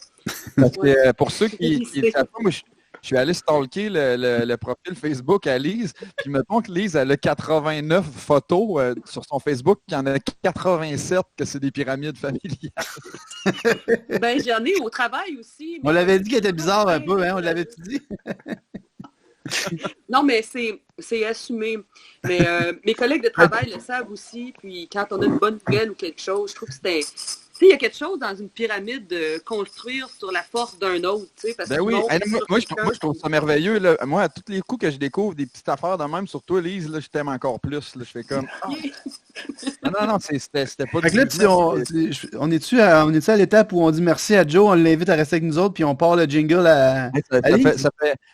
Parce que, Ouais. pour ceux qui ne savent pas, moi, je suis allé stalker le profil Facebook à Lise, puis mettons que Lise, elle a 89 photos sur son Facebook, il y en a 87 que c'est des pyramides familiales. Ben, j'en ai au travail aussi. On l'avait dit qu'elle était bizarre un peu, hein? On l'avait dit. Non, mais c'est assumé. Mais mes collègues de travail le savent aussi. Puis quand on a une bonne nouvelle ou quelque chose, je trouve que c'était... Tu sais, il y a quelque chose dans une pyramide de construire sur la force d'un autre, tu sais, parce Ben que oui, hey, moi, je trouve ça merveilleux. Là. Moi, à tous les coups que je découvre des petites affaires de même, sur toi, Lise, là, je t'aime encore plus. Là. Je fais comme... Non, c'était pas Fait que là, on est-tu à l'étape où on dit merci à Joe, on l'invite à rester avec nous autres, puis on part le jingle à... Hey,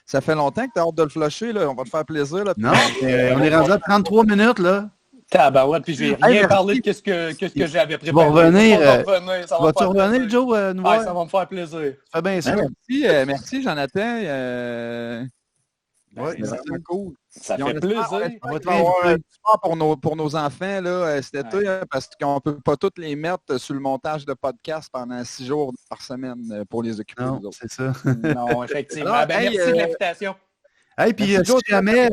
ça fait longtemps que tu as hâte de le flusher, là. On va te faire plaisir. Là, Non, on est rendu à 33 minutes, là. Tabarouette, puis j'ai rien parlé de ce que j'avais préparé. Tu vas revenir. Ça va Vas-tu me faire revenir, plaisir. Joe, nous Ouais, voir? ça va me faire plaisir. Ça fait bien ça. Merci, Jonathan. Ouais, c'est vraiment cool. Ça Puis fait on plaisir. espère On va te qu'il va y avoir réinviter. du sport pour nos enfants là, cet été, hein, parce qu'on ne peut pas tous les mettre sur le montage de podcast pendant 6 jours par semaine pour les occuper. Non, nous autres. c'est ça. Non, effectivement. Alors, Ben, hey, merci de l'invitation. Hey, puis Merci, si Joe, jamais,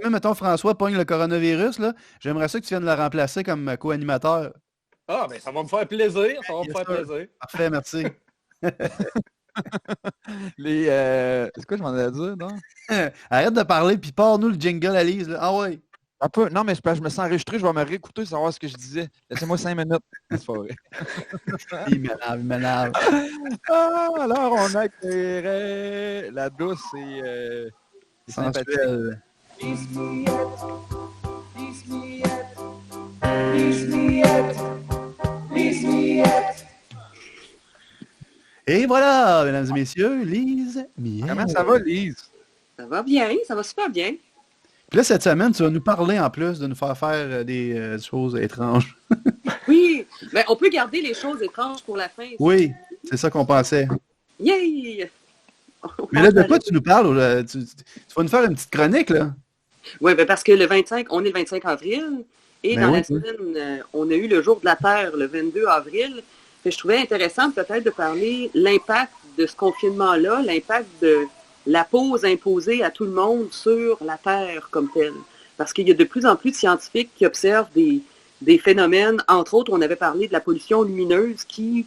mettons, François pogne le coronavirus, là, j'aimerais ça que tu viennes le remplacer comme co-animateur. Ah, ben ça va me faire plaisir. Ça va me Yes, faire sir. plaisir. Parfait, merci. C'est quoi je m'en allais dire, non? Arrête de parler, puis pars-nous le jingle à Lise. Là. Ah ouais. Un peu. Non, mais je me sens enregistré, je vais me réécouter, savoir ce que je disais. Laissez-moi 5 minutes. C'est pas vrai. Il m'énerve. Ah, alors, on accueillerait la douce et sympathique. Sensuel. Et voilà, mesdames et messieurs, Lise Miel. Comment ça va, Lise? Ça va bien, ça va super bien. Puis là, cette semaine, tu vas nous parler en plus de nous faire faire des choses étranges. Oui, ben, on peut garder les choses étranges pour la fin. Oui, c'est ça qu'on pensait. Yay! Mais là, de quoi tu nous parles? Là? Tu vas nous faire une petite chronique, là? Oui, ben parce que le 25, on est le 25 avril, et Ben dans oui, la semaine, on a eu le jour de la Terre le 22 avril. Et je trouvais intéressant peut-être de parler l'impact de ce confinement-là, l'impact de la pause imposée à tout le monde sur la Terre comme telle. Parce qu'il y a de plus en plus de scientifiques qui observent des phénomènes. Entre autres, on avait parlé de la pollution lumineuse qui,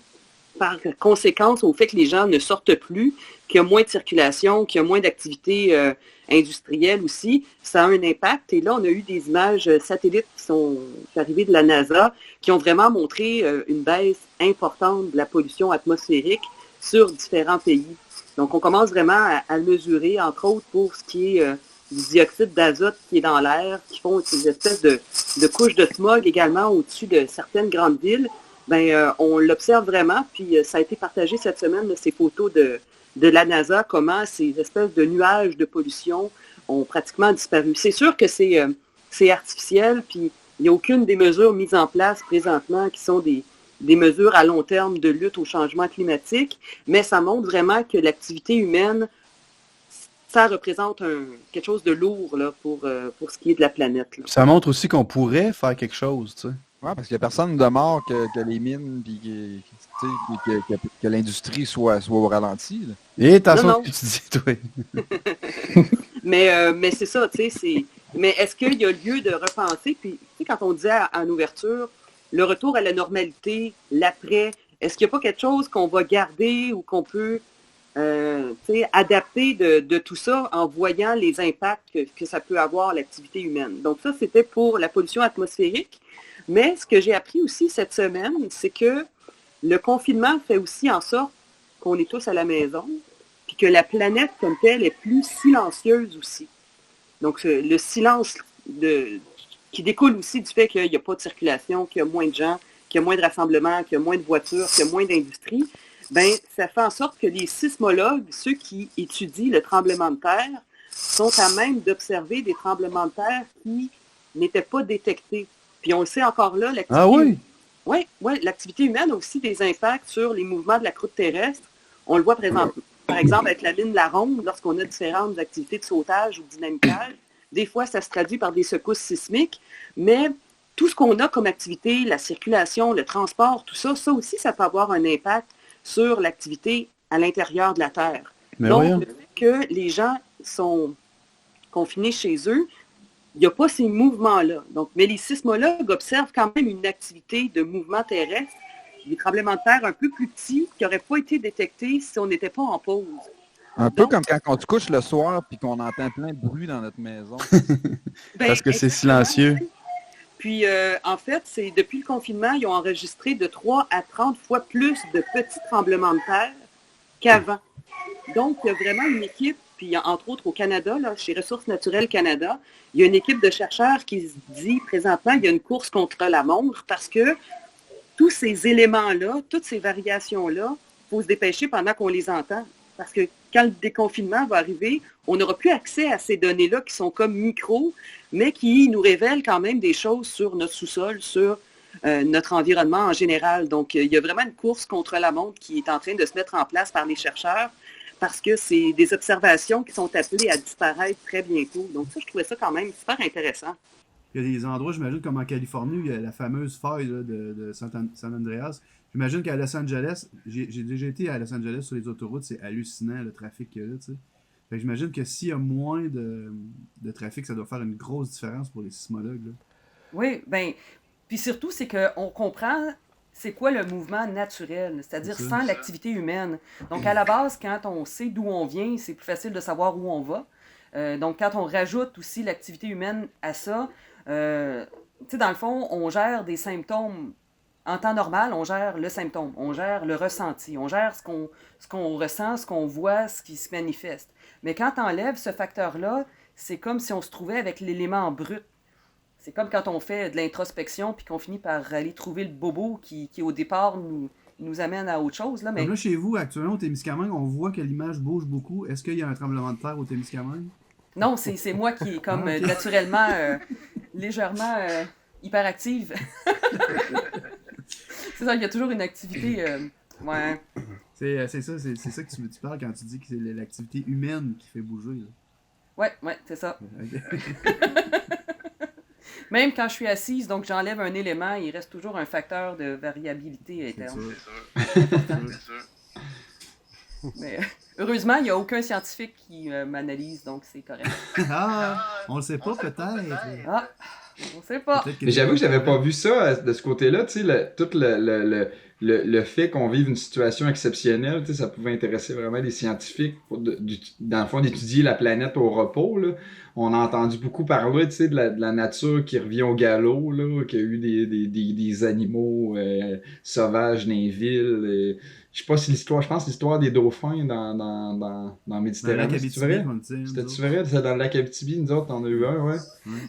par conséquence au fait que les gens ne sortent plus, qu'il y a moins de circulation, qu'il y a moins d'activité industrielle aussi, ça a un impact. Et là, on a eu des images satellites qui sont arrivées de la NASA qui ont vraiment montré une baisse importante de la pollution atmosphérique sur différents pays. Donc, on commence vraiment à le mesurer, entre autres pour ce qui est du dioxyde d'azote qui est dans l'air, qui font ces espèces de couches de smog également au-dessus de certaines grandes villes. Ben, on l'observe vraiment, puis ça a été partagé cette semaine, là, ces photos de la NASA, comment ces espèces de nuages de pollution ont pratiquement disparu. C'est sûr que c'est artificiel, puis il n'y a aucune des mesures mises en place présentement qui sont des mesures à long terme de lutte au changement climatique, mais ça montre vraiment que l'activité humaine, ça représente quelque chose de lourd là, pour ce qui est de la planète. Là. Ça montre aussi qu'on pourrait faire quelque chose, tu sais. Oui, parce qu'il n'y a personne de mort que les mines puis que l'industrie soit au ralenti. Là. Et attention Non, à ce que tu dis, toi. Mais c'est ça, tu sais, mais est-ce qu'il y a lieu de repenser? Puis, tu sais, quand on disait en ouverture, le retour à la normalité, l'après, est-ce qu'il n'y a pas quelque chose qu'on va garder ou qu'on peut adapter de tout ça en voyant les impacts que ça peut avoir l'activité humaine? Donc ça, c'était pour la pollution atmosphérique. Mais ce que j'ai appris aussi cette semaine, c'est que le confinement fait aussi en sorte qu'on est tous à la maison, puis que la planète comme telle est plus silencieuse aussi. Donc le silence qui découle aussi du fait qu'il n'y a pas de circulation, qu'il y a moins de gens, qu'il y a moins de rassemblements, qu'il y a moins de voitures, qu'il y a moins d'industrie, ben ça fait en sorte que les sismologues, ceux qui étudient le tremblement de terre, sont à même d'observer des tremblements de terre qui n'étaient pas détectés. Puis on le sait encore là, l'activité... Ah oui? Oui, l'activité humaine a aussi des impacts sur les mouvements de la croûte terrestre. On le voit par exemple avec la ligne La Ronde, lorsqu'on a différentes activités de sautage ou dynamitage, Des fois, ça se traduit par des secousses sismiques, mais tout ce qu'on a comme activité, la circulation, le transport, tout ça, ça aussi, ça peut avoir un impact sur l'activité à l'intérieur de la Terre. Mais Donc, voyons. le fait que les gens sont confinés chez eux, il n'y a pas ces mouvements-là. Donc, mais les sismologues observent quand même une activité de mouvement terrestre, des tremblements de terre un peu plus petits qui n'auraient pas été détectés si on n'était pas en pause. Un peu Donc, comme quand on se couche le soir puis qu'on entend plein de bruit dans notre maison. ben, Parce que c'est exactement. silencieux. Puis, en fait, c'est depuis le confinement, ils ont enregistré de 3 à 30 fois plus de petits tremblements de terre qu'avant. Donc, il y a vraiment une équipe, puis entre autres au Canada, là, chez Ressources naturelles Canada, il y a une équipe de chercheurs qui se dit présentement, il y a une course contre la montre parce que tous ces éléments-là, toutes ces variations-là, il faut se dépêcher pendant qu'on les entend. Parce que quand le déconfinement va arriver, on n'aura plus accès à ces données-là qui sont comme micros, mais qui nous révèlent quand même des choses sur notre sous-sol, sur notre environnement en général. Donc, il y a vraiment une course contre la montre qui est en train de se mettre en place par les chercheurs parce que c'est des observations qui sont appelées à disparaître très bientôt. Donc, ça, je trouvais ça quand même super intéressant. Il y a des endroits, j'imagine, comme en Californie, il y a la fameuse faille là, de San Andreas. J'imagine qu'à Los Angeles, j'ai déjà été à Los Angeles sur les autoroutes, c'est hallucinant le trafic qu'il y a là, tu sais. Fait que j'imagine que s'il y a moins de trafic, ça doit faire une grosse différence pour les sismologues, là. Oui, bien, puis surtout, c'est qu'on comprend c'est quoi le mouvement naturel, c'est-à-dire C'est ça. sans l'activité humaine. Donc, à la base, quand on sait d'où on vient, c'est plus facile de savoir où on va. Donc, quand on rajoute aussi l'activité humaine à ça, tu sais, dans le fond, on gère des symptômes. En temps normal, on gère le symptôme, on gère le ressenti, on gère ce qu'on ressent, ce qu'on voit, ce qui se manifeste. Mais quand on enlève ce facteur-là, c'est comme si on se trouvait avec l'élément brut. C'est comme quand on fait de l'introspection puis qu'on finit par aller trouver le bobo qui au départ, nous amène à autre chose. Là, mais... Comme là, chez vous, actuellement, au Témiscamingue, on voit que l'image bouge beaucoup. Est-ce qu'il y a un tremblement de terre au Témiscamingue? Non, c'est moi qui est comme Ok. naturellement, légèrement hyperactive. C'est ça, il y a toujours une activité. Ouais. C'est ça que tu parles quand tu dis que c'est l'activité humaine qui fait bouger, là. Ouais, c'est ça. Ok. Même quand je suis assise, donc j'enlève un élément, il reste toujours un facteur de variabilité C'est interne. sûr. Mais heureusement, il n'y a aucun scientifique qui m'analyse, donc c'est correct. Ah, on le sait pas, peut-être. Ah, on sait pas. Peut-être que Mais j'avoue que c'est- j'avais pas vu ça de ce côté-là, tu sais, tout le fait qu'on vive une situation exceptionnelle, tu sais, ça pouvait intéresser vraiment les scientifiques dans le fond d'étudier la planète au repos, là. On a entendu beaucoup parler, tu sais, de la nature qui revient au galop, là, qu'il y a eu des animaux sauvages dans les villes. Je sais pas si je pense l'histoire des dauphins dans Dans la Méditerranée, c'est-tu vrai? Abitibi, on le dit, nous C'était-tu autres. vrai? C'est dans le lac Abitibi, nous autres, on a eu un, ouais.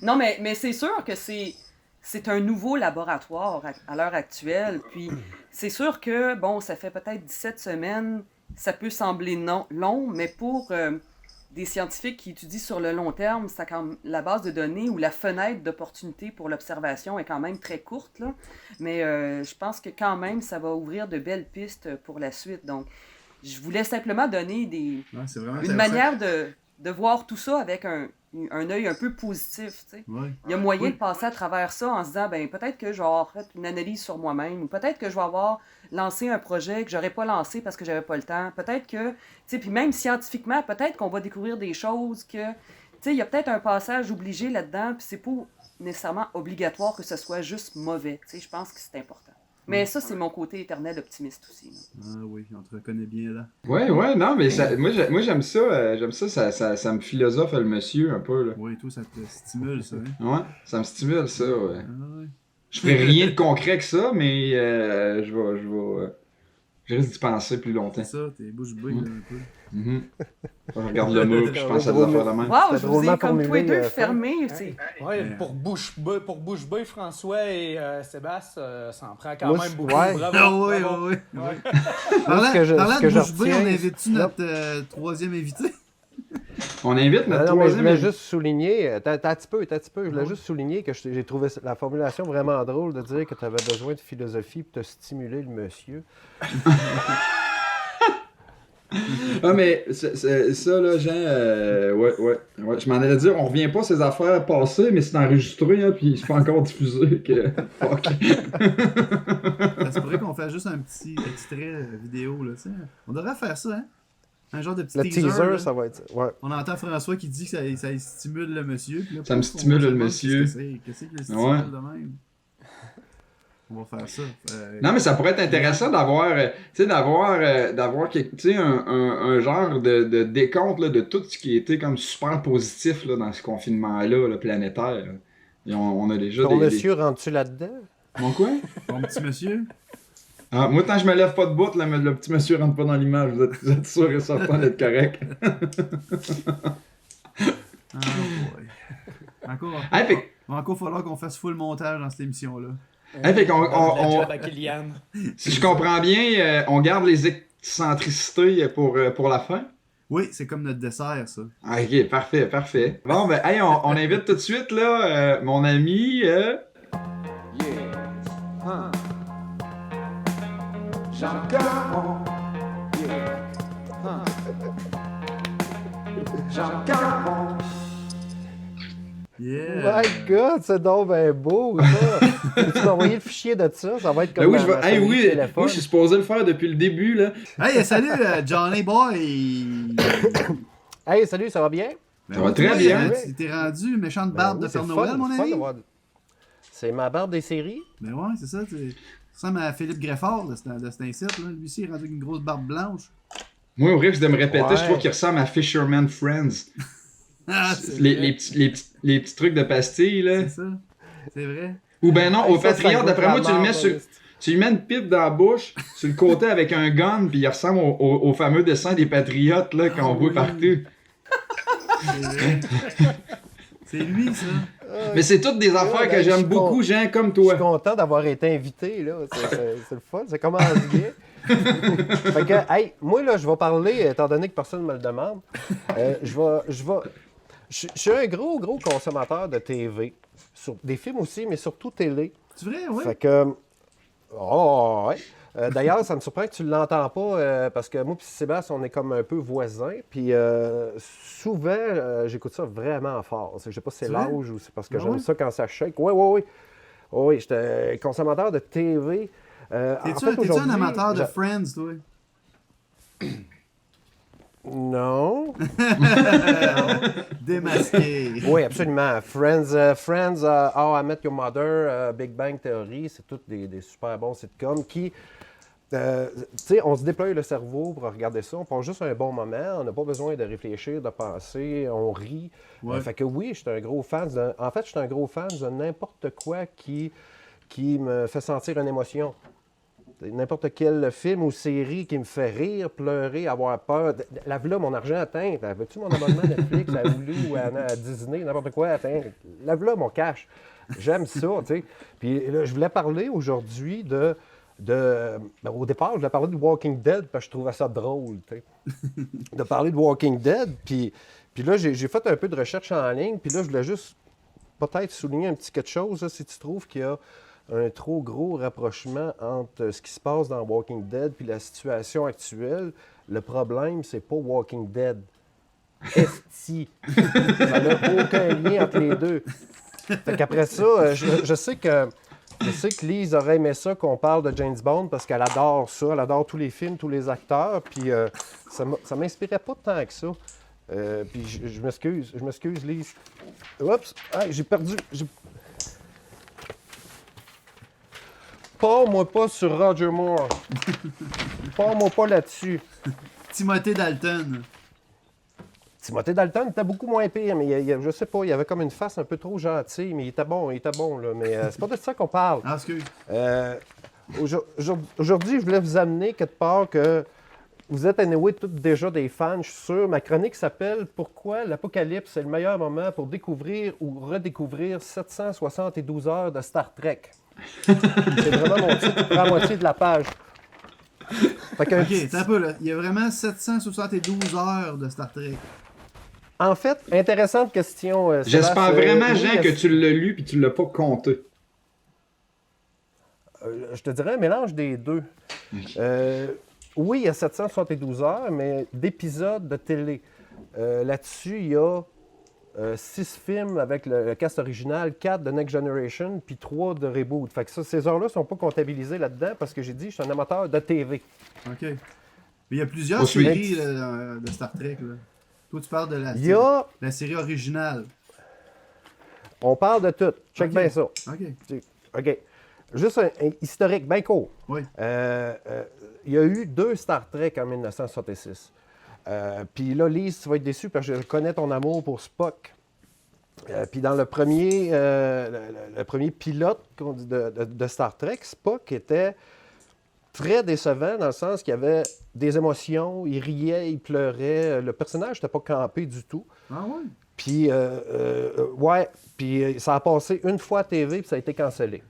Non, mais c'est sûr que c'est un nouveau laboratoire à l'heure actuelle. Puis c'est sûr que, bon, ça fait peut-être 17 semaines, ça peut sembler long, mais pour des scientifiques qui étudient sur le long terme, la base de données ou la fenêtre d'opportunité pour l'observation est quand même très courte, là. Mais je pense que quand même, ça va ouvrir de belles pistes pour la suite. Donc, je voulais simplement donner Ouais, c'est vraiment une intéressant. manière de voir tout ça avec un œil un peu positif, tu sais. Ouais. Il y a moyen Oui. de passer à travers ça en se disant, ben peut-être que je vais avoir fait une analyse sur moi-même, ou peut-être que je vais avoir lancé un projet que j'aurais pas lancé parce que j'avais pas le temps. Peut-être que, tu sais, puis même scientifiquement, peut-être qu'on va découvrir des choses que, tu sais, il y a peut-être un passage obligé là-dedans, puis c'est pas nécessairement obligatoire que ce soit juste mauvais. Tu sais, je pense que c'est important. Mais ça, c'est mon côté éternel optimiste aussi, là. Ah oui, on te reconnaît bien là. Ouais, non, mais moi j'aime ça, ça me philosophe le monsieur un peu, là. Oui, tout ça te stimule, ça. Hein? Ouais, ça me stimule ça, ouais. Ah ouais. Je ferai rien de concret que ça, mais je risque d'y penser plus longtemps. C'est ça, t'es bouche bée là, un peu. Mhm. Je regarde le mur puis je pense à des affaires de même. Wow, C'est je vous drôlement ai comme tous les formulé, deux Frank. fermés. C'est... Ouais, pour bouche bée, François et Sébastien, ça en prend quand Moi, même beaucoup. ouais. Bravo. Ah oui, bravo. oui, oui. Ouais. Parlant ce que je de bouche bée, retiens, on invite-tu non. notre troisième invité? On invite notre Non, mais je troisième voulais invité. juste souligner, t'as un petit peu, je voulais juste souligner que j'ai trouvé la formulation vraiment drôle de dire que tu avais besoin de philosophie pour te stimuler le monsieur. Ah, mais ça, là, Jean, ouais. Je m'en allais dire, on revient pas ces affaires passées, mais c'est enregistré, hein, puis c'est pas encore diffusé. Fuck. Ça se pourrait qu'on fasse juste un petit extrait vidéo, là, tu sais. On devrait faire ça, hein? Un genre de petit Le teaser, teaser, là. ça va être... Ouais. On entend François qui dit que ça stimule le monsieur. Puis là, Ça me stimule le monsieur. Qu'est-ce que le stimule de même? On va faire ça. Non, mais ça pourrait être intéressant d'avoir, tu sais, d'avoir un genre de décompte là, de tout ce qui était comme super positif là, dans ce confinement-là, le planétaire. Et on a déjà Ton monsieur rentre-tu là-dedans? Mon quoi? Ton petit monsieur? Ah, moi, tant que je me lève pas de bout, là, le petit monsieur rentre pas dans l'image. Vous êtes sûr et certain d'être correct. Ah, boy. Encore. Hey, va encore falloir qu'on fasse full montage dans cette émission-là. Fait si je comprends bien, on garde les excentricités pour la fin? Oui, c'est comme notre dessert, ça. Ok, parfait. Bon, ben, hey, on invite tout de suite, là, mon ami... Jean Caron. Jean Caron. Yeah. My God, c'est donc ben beau, ça. Tu m'as envoyé le fichier de ça, ça va être comme oui, téléphone. Moi, je suis supposé le faire depuis le début, là. Hey, salut, Johnny Boy! Hey, salut, ça va bien? Ça va très bien. Tu t'es rendu méchante barbe de Père Noël, mon ami? C'est ma barbe des séries? Ben ouais, c'est ça. Tu ressembles à Philippe Greffard de cet incite, là. Lui aussi, il est rendu avec une grosse barbe blanche. Moi, au risque de me répéter, je trouve qu'il ressemble à Fisherman Friends. Ah, les petits trucs de pastilles, là. C'est ça. C'est vrai. Ou ben non, au Patriote, d'après moi, tu lui mets une pipe dans la bouche, sur le côté avec un gun, puis il ressemble au fameux dessin des Patriotes, là, qu'on voit partout. C'est vrai. C'est lui, ça. Mais c'est toutes des affaires que j'aime beaucoup, Jean, comme toi. Je suis content d'avoir été invité, là. C'est le fun, ça commence bien. Fait que, hey, moi, là, je vais parler, étant donné que personne ne me le demande, je suis un gros consommateur de TV. Sur des films aussi, mais surtout télé. C'est vrai, oui? Fait que... Oh, ouais. D'ailleurs, ça me surprend que tu ne l'entends pas, parce que moi et Sébastien, on est comme un peu voisins. Puis souvent, j'écoute ça vraiment fort. Je ne sais pas si c'est l'âge ou c'est parce que j'aime ça quand ça shake. Oui, j'étais consommateur de TV. T'es-tu un amateur de Friends, toi? Non. Démasqué. Oui, absolument. Friends, How I Met Your Mother, Big Bang Theory, c'est tous des super bons sitcoms qui, tu sais, on se déploie le cerveau pour regarder ça, on passe juste un bon moment, on n'a pas besoin de réfléchir, de penser, on rit. Ouais. Fait que oui, je suis un gros fan de n'importe quoi qui me fait sentir une émotion. N'importe quel film ou série qui me fait rire, pleurer, avoir peur. Lave-là mon argent, atteint. Veux-tu mon abonnement Netflix, à Hulu ou à Disney, n'importe quoi, atteint. Lave-là mon cash. J'aime ça, tu sais. Puis là, je voulais parler aujourd'hui au départ, je voulais parler de Walking Dead parce que je trouvais ça drôle, tu sais. De parler de Walking Dead. Puis là, j'ai fait un peu de recherche en ligne. Puis là, je voulais juste peut-être souligner un petit quelque chose, là, si tu trouves qu'il y a un trop gros rapprochement entre ce qui se passe dans Walking Dead puis la situation actuelle. Le problème, c'est pas Walking Dead. Esti. Ça n'a aucun lien entre les deux. Fait qu'après ça, je sais que Lise aurait aimé ça qu'on parle de James Bond parce qu'elle adore ça, elle adore tous les films, tous les acteurs, puis ça m'inspirait pas tant que ça. Puis je m'excuse, Lise. Oups, j'ai perdu... Parle-moi pas sur Roger Moore. Parle-moi pas là-dessus. Timothée Dalton. Timothée Dalton était beaucoup moins pire, mais je sais pas, il avait comme une face un peu trop gentille, mais il était bon, là. Mais c'est pas de ça qu'on parle. Ah, excuse. Aujourd'hui, je voulais vous amener quelque part que vous êtes anyway toutes déjà des fans, je suis sûr. Ma chronique s'appelle « Pourquoi l'Apocalypse est le meilleur moment pour découvrir ou redécouvrir 772 heures de Star Trek ». C'est vraiment mon titre qui prend la moitié de la page. OK, c'est un peu là. Il y a vraiment 772 heures de Star Trek. En fait, intéressante question. J'espère vraiment, Jean, que tu l'as lu et tu ne l'as pas compté. Je te dirais un mélange des deux. Okay. Oui, il y a 772 heures, mais d'épisodes de télé. Là-dessus, il y a 6 films avec le cast original, 4 de Next Generation, puis 3 de Reboot. Fait que ça, ces heures-là ne sont pas comptabilisées là-dedans parce que j'ai dit je suis un amateur de TV. OK. Mais il y a plusieurs séries là, de Star Trek. Là. Toi, tu parles de la série originale. On parle de tout. Check bien ça. OK. Juste un historique bien court. Oui. Il y a eu 2 Star Trek en 1966. Puis là, Lise, tu vas être déçue parce que je connais ton amour pour Spock. Puis dans le premier pilote de Star Trek, Spock était très décevant dans le sens qu'il y avait des émotions, il riait, il pleurait. Le personnage n'était pas campé du tout. Ah ouais? Puis, puis ça a passé une fois à TV puis ça a été cancellé.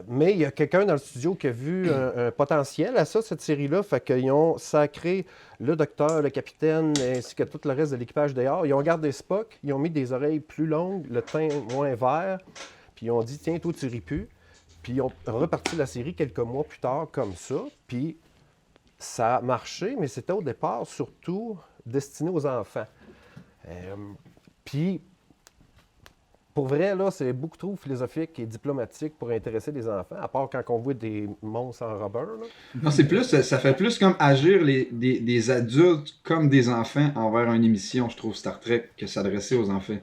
Mais il y a quelqu'un dans le studio qui a vu un potentiel à ça, cette série-là. Fait qu'ils ont sacré le docteur, le capitaine, ainsi que tout le reste de l'équipage dehors. Ils ont gardé Spock, ils ont mis des oreilles plus longues, le teint moins vert. Puis ils ont dit, tiens, toi, tu ris plus. Puis ils ont reparti la série quelques mois plus tard comme ça. Puis ça a marché, mais c'était au départ surtout destiné aux enfants. Puis... Pour vrai, là, c'est beaucoup trop philosophique et diplomatique pour intéresser les enfants, à part quand on voit des monstres en rubber. Là. Non, c'est plus, ça fait plus comme agir des adultes comme des enfants envers une émission, je trouve, Star Trek, que s'adresser aux enfants.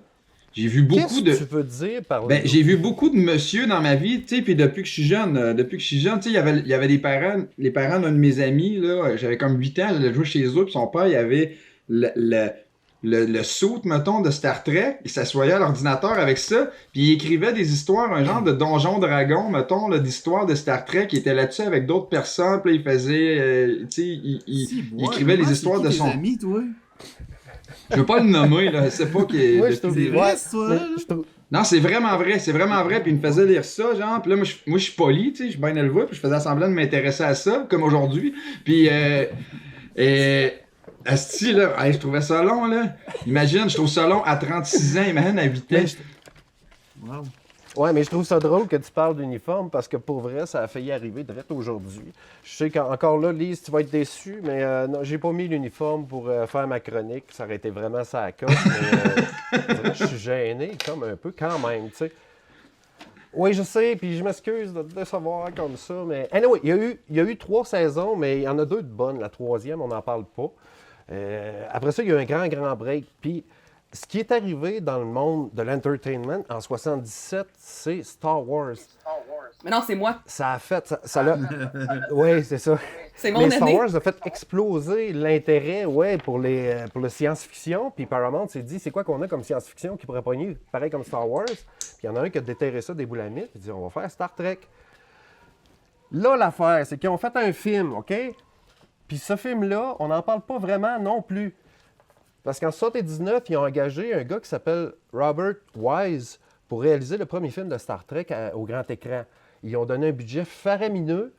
J'ai vu beaucoup Qu'est-ce que tu veux dire par là? J'ai vu beaucoup de monsieur dans ma vie, tu sais, puis depuis que je suis jeune, tu sais, il y avait des parents, les parents d'un de mes amis, là, j'avais comme 8 ans, je jouais chez eux, puis son père, il avait le suit, mettons, de Star Trek, il s'assoyait à l'ordinateur avec ça, puis il écrivait des histoires, un genre de Donjon Dragon, mettons, d'histoire de Star Trek, il était là-dessus avec d'autres personnes, puis là, il faisait, tu sais, il écrivait les histoires de son... amis, toi? Je veux pas le nommer, là, c'est pas qu'il... Oui, je trouve C'est vrai, toi? Non, c'est vraiment vrai, puis il me faisait lire ça, genre, puis là, moi, je suis poli, tu sais, je suis bien élevé, puis je faisais semblant de m'intéresser à ça, comme aujourd'hui, puis, asti, là, je trouvais ça long, là. Imagine, je trouve ça long à 36 ans, imagine à 8 ans. Wow. Ouais, mais je trouve ça drôle que tu parles d'uniforme parce que pour vrai, ça a failli arriver direct aujourd'hui. Je sais qu'encore là, Lise, tu vas être déçue, mais non, j'ai pas mis l'uniforme pour faire ma chronique. Ça aurait été vraiment ça à coche, mais je suis gêné comme un peu quand même, tu sais. Oui, je sais, puis je m'excuse de te décevoir comme ça, mais... Anyway, il y a eu 3 saisons, mais il y en a 2 de bonnes. La 3e, on n'en parle pas. Après ça, il y a eu un grand break. Puis, ce qui est arrivé dans le monde de l'entertainment en 77, c'est Star Wars. Mais non, c'est moi. Ça a fait... oui, c'est ça. C'est mon Mais année. Star Wars a fait exploser l'intérêt pour le science-fiction. Puis Paramount s'est dit, c'est quoi qu'on a comme science-fiction qui pourrait pogner pareil comme Star Wars? Puis il y en a un qui a déterré ça des boulamites. Il dit, on va faire Star Trek. Là, l'affaire, c'est qu'ils ont fait un film, OK? Puis ce film-là, on n'en parle pas vraiment non plus. Parce qu'en 1979, ils ont engagé un gars qui s'appelle Robert Wise pour réaliser le premier film de Star Trek au grand écran. Ils ont donné un budget faramineux.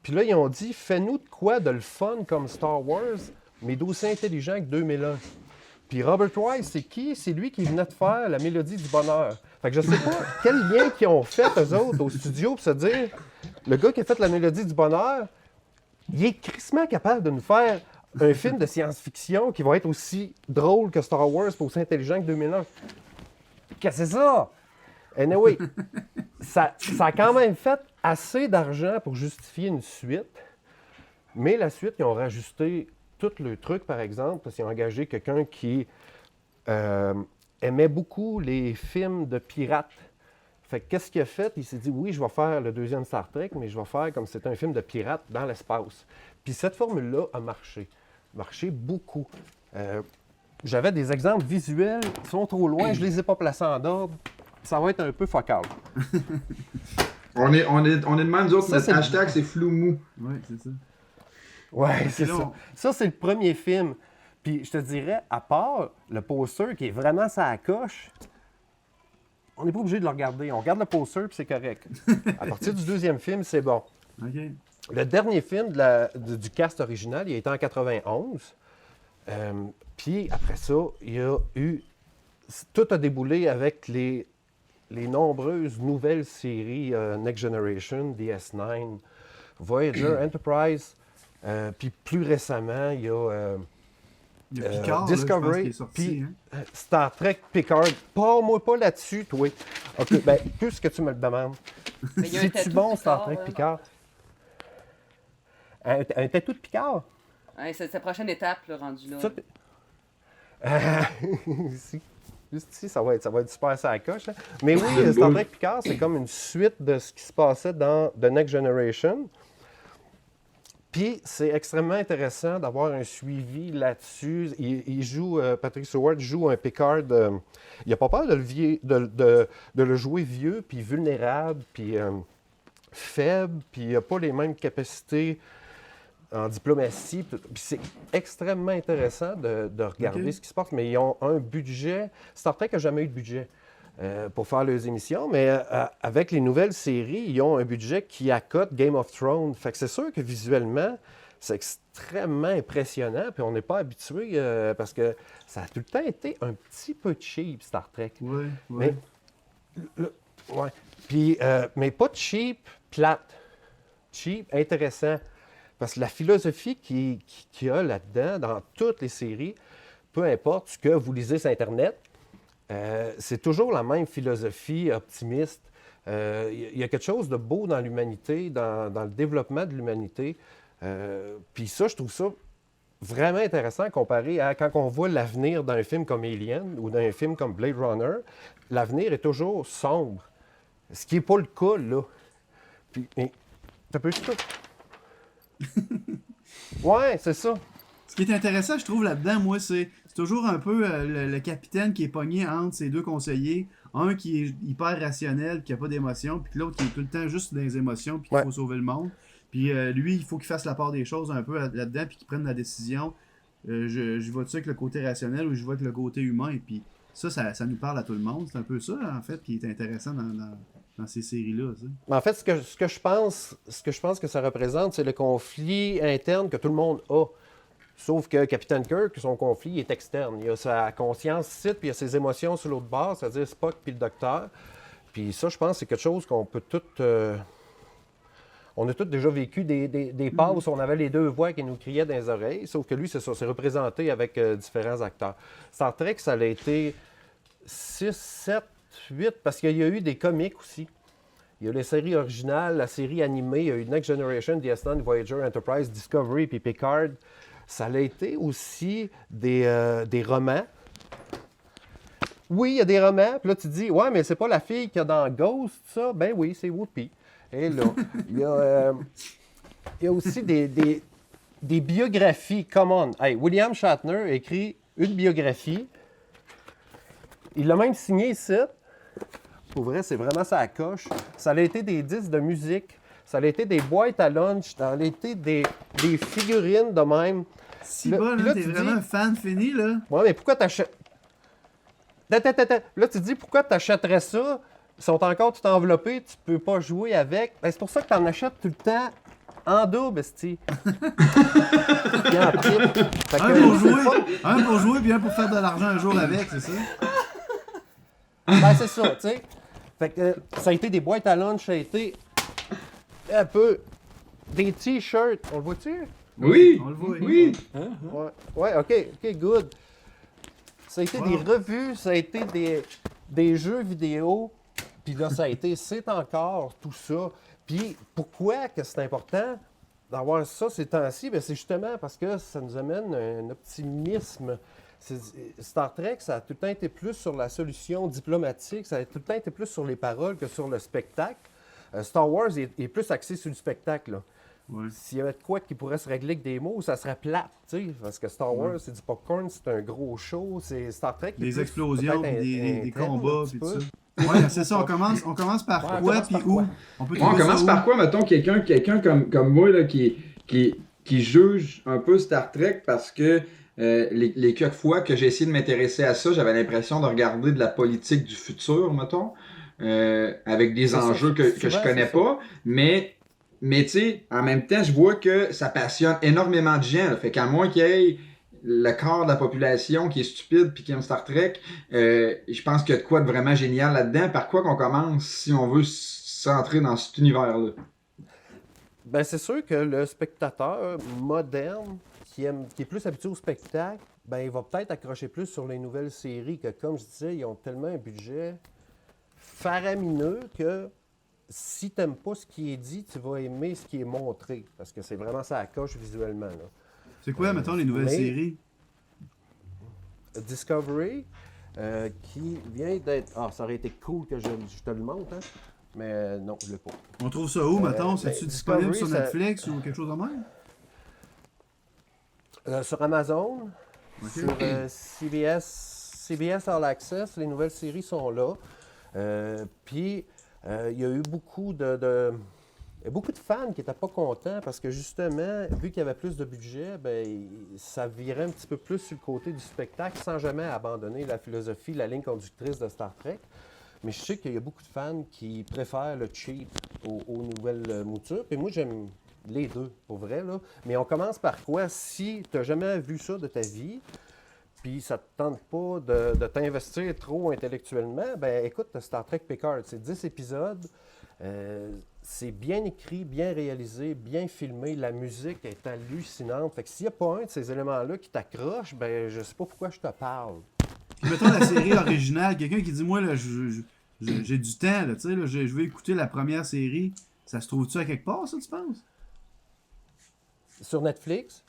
Puis là, ils ont dit, fais-nous de quoi de le fun comme Star Wars, mais d'aussi intelligent que 2001. Puis Robert Wise, c'est qui? C'est lui qui venait de faire La Mélodie du Bonheur. Fait que je sais pas quel lien qu'ils ont fait, eux autres, au studio, pour se dire, le gars qui a fait La Mélodie du Bonheur, il est crissement capable de nous faire un film de science-fiction qui va être aussi drôle que Star Wars, et aussi intelligent que 2001. Qu'est-ce que c'est ça? Anyway, ça a quand même fait assez d'argent pour justifier une suite, mais la suite, ils ont rajusté tout le truc, par exemple, parce qu'ils ont engagé quelqu'un qui aimait beaucoup les films de pirates. Fait que qu'est-ce qu'il a fait? Il s'est dit, oui, je vais faire le 2e Star Trek, mais je vais faire comme si c'était un film de pirates dans l'espace. Puis cette formule-là a marché beaucoup. J'avais des exemples visuels qui sont trop loin, je les ai pas placés en ordre. Ça va être un peu focal. On est de même, nous autres, notre hashtag, c'est flou mou. Oui, c'est ça. Ouais, c'est ça. Ça, c'est le premier film. Puis je te dirais, à part le poster qui est vraiment ça coche, on n'est pas obligé de le regarder. On regarde le poster puis c'est correct. À partir du 2e film, c'est bon. OK. Le dernier film du cast original, il a été en 91. Puis après ça, il y a eu... Tout a déboulé avec les nombreuses nouvelles séries Next Generation, DS9, Voyager, Enterprise. Puis plus récemment, il y a Il y a Picard, là, je pense, Discovery, qui est sorti. puis Hein? Star Trek Picard. Parle-moi pas là-dessus, toi. OK, ben, puisque tu me le demandes. Mais il y a un C'est-tu tatou de bon, Star Picard, Trek Picard? Un tatou de Picard? Ouais, c'est la prochaine étape, là, rendu là. Ça, juste ici, ça va être super ça à la coche. Hein. Mais oui, Star Trek Picard, c'est comme une suite de ce qui se passait dans The Next Generation. Puis, c'est extrêmement intéressant d'avoir un suivi là-dessus. Il joue, Patrick Stewart joue un Picard. Il n'a pas peur de le jouer vieux, puis vulnérable, puis faible, puis il n'a pas les mêmes capacités en diplomatie. Puis c'est extrêmement intéressant de regarder ce qui se passe. Mais ils ont un budget. Star Trek n'a jamais eu de budget pour faire leurs émissions, mais avec les nouvelles séries, ils ont un budget qui accote Game of Thrones. Fait que c'est sûr que visuellement, c'est extrêmement impressionnant, puis on n'est pas habitué parce que ça a tout le temps été un petit peu cheap, Star Trek. Oui. Mais, ouais. Puis, mais pas cheap, plate. Cheap, intéressant. Parce que la philosophie qu'il y a là-dedans, dans toutes les séries, peu importe ce que vous lisez sur Internet, c'est toujours la même philosophie optimiste. Il y a quelque chose de beau dans l'humanité, dans le développement de l'humanité. Puis ça, je trouve ça vraiment intéressant comparé à quand on voit l'avenir d'un film comme Alien ou d'un film comme Blade Runner. L'avenir est toujours sombre. Ce qui n'est pas le cas, là. Puis, mais, t'as peu ça. Ouais, c'est ça. Ce qui est intéressant, je trouve, là-dedans, moi, c'est toujours un peu le capitaine qui est pogné entre ses deux conseillers. Un qui est hyper rationnel, qui n'a pas d'émotion, puis l'autre qui est tout le temps juste dans les émotions, puis qu'il faut sauver le monde. Puis lui, il faut qu'il fasse la part des choses un peu là-dedans, puis qu'il prenne la décision. Je vais-tu avec le côté rationnel ou je vais avec le côté humain? Et puis ça nous parle à tout le monde. C'est un peu ça, en fait, qui est intéressant dans ces séries-là. En fait, ce que je pense que ça représente, c'est le conflit interne que tout le monde a. Sauf que Captain Kirk, son conflit est externe. Il a sa conscience ici, puis il a ses émotions sur l'autre bord, c'est-à-dire Spock puis le docteur. Puis ça, je pense, c'est quelque chose qu'on peut tout... On a tous déjà vécu des passes où on avait les deux voix qui nous criaient dans les oreilles, sauf que lui, c'est ça, c'est représenté avec différents acteurs. Star Trek, ça a été 6, 7, 8, parce qu'il y a eu des comics aussi. Il y a les séries originales, la série animée, il y a eu Next Generation, DS9, Voyager, Enterprise, Discovery, puis Picard. Ça a été aussi des romans. Oui, il y a des romans, puis là, tu te dis, ouais, mais c'est pas la fille qu'il y a dans Ghost, ça? Ben oui, c'est Whoopi. Et là, il y a aussi des biographies. Come on! Hey, William Shatner a écrit une biographie. Il l'a même signé ici. Pour vrai, c'est vraiment ça à coche. Ça a été des disques de musique. Ça a été des boîtes à lunch. Ça a été des figurines de même. Si bon, là, t'es vraiment un fan fini, là. Ouais, mais pourquoi t'achètes... Là, tu te dis, pourquoi t'achèterais ça? Ils sont encore tout enveloppés, tu peux pas jouer avec. Ben, c'est pour ça que t'en achètes tout le temps en double, esti. Un pour jouer, puis un pour faire de l'argent un jour avec, c'est ça? Ben, c'est ça, tu sais. Fait que ça a été des boîtes à lunch, ça a été un peu des t-shirts. On le voit-tu? Oui! On le voit. Oui! Ouais, OK, good. Ça a été des revues, ça a été des jeux vidéo. Puis là, ça a été, c'est encore tout ça. Puis pourquoi que c'est important d'avoir ça ces temps-ci? Bien, c'est justement parce que ça nous amène un optimisme. Star Trek, ça a tout le temps été plus sur la solution diplomatique, ça a tout le temps été plus sur les paroles que sur le spectacle. Star Wars est plus axé sur le spectacle, là. Ouais. S'il y avait de quoi qui pourrait se régler avec des mots, ça serait plate, tu sais, parce que Star Wars, c'est du popcorn, c'est un gros show, c'est Star Trek. Des explosions, des combats, puis tout ça. Ouais, Ouais, c'est ça, on commence par quoi, puis où? On commence par quoi, mettons, quelqu'un comme moi, là, qui juge un peu Star Trek parce que les quelques fois que j'ai essayé de m'intéresser à ça, j'avais l'impression de regarder de la politique du futur, mettons, avec des enjeux que je connais pas, mais tu sais, en même temps, je vois que ça passionne énormément de gens. Là. Fait qu'à moins qu'il y ait le quart de la population qui est stupide puis qui aime Star Trek, je pense qu'il y a de quoi de vraiment génial là-dedans. Par quoi qu'on commence si on veut s'entrer dans cet univers-là? Ben, c'est sûr que le spectateur moderne, qui est plus habitué au spectacle, ben, il va peut-être accrocher plus sur les nouvelles séries que, comme je disais, ils ont tellement un budget faramineux que si tu n'aimes pas ce qui est dit, tu vas aimer ce qui est montré. Parce que c'est vraiment ça à coche visuellement. Là. C'est quoi, mettons, les nouvelles séries? Discovery, qui vient d'être... Ah, ça aurait été cool que je te le montre, hein? Mais non, je ne l'ai pas. On trouve ça où, mettons? C'est-tu disponible sur ça... Netflix ou quelque chose de même? Sur Amazon, sur CBS All Access, les nouvelles séries sont là. Puis, il y a eu beaucoup de fans qui n'étaient pas contents parce que, justement, vu qu'il y avait plus de budget, ben, ça virait un petit peu plus sur le côté du spectacle sans jamais abandonner la philosophie, la ligne conductrice de Star Trek. Mais je sais qu'il y a beaucoup de fans qui préfèrent le cheap aux nouvelles moutures. Puis moi, j'aime les deux, pour vrai. Là. Mais on commence par quoi? Si tu n'as jamais vu ça de ta vie, puis ça ne te tente pas de t'investir trop intellectuellement, ben écoute, Star Trek Picard, c'est 10 épisodes. C'est bien écrit, bien réalisé, bien filmé. La musique est hallucinante. Fait que s'il n'y a pas un de ces éléments-là qui t'accroche, ben je sais pas pourquoi je te parle. Puis mettons la série originale, quelqu'un qui dit, moi, là, j'ai du temps, là, tu sais, là, je vais écouter la première série. Ça se trouve-tu à quelque part, ça, tu penses? Sur Netflix,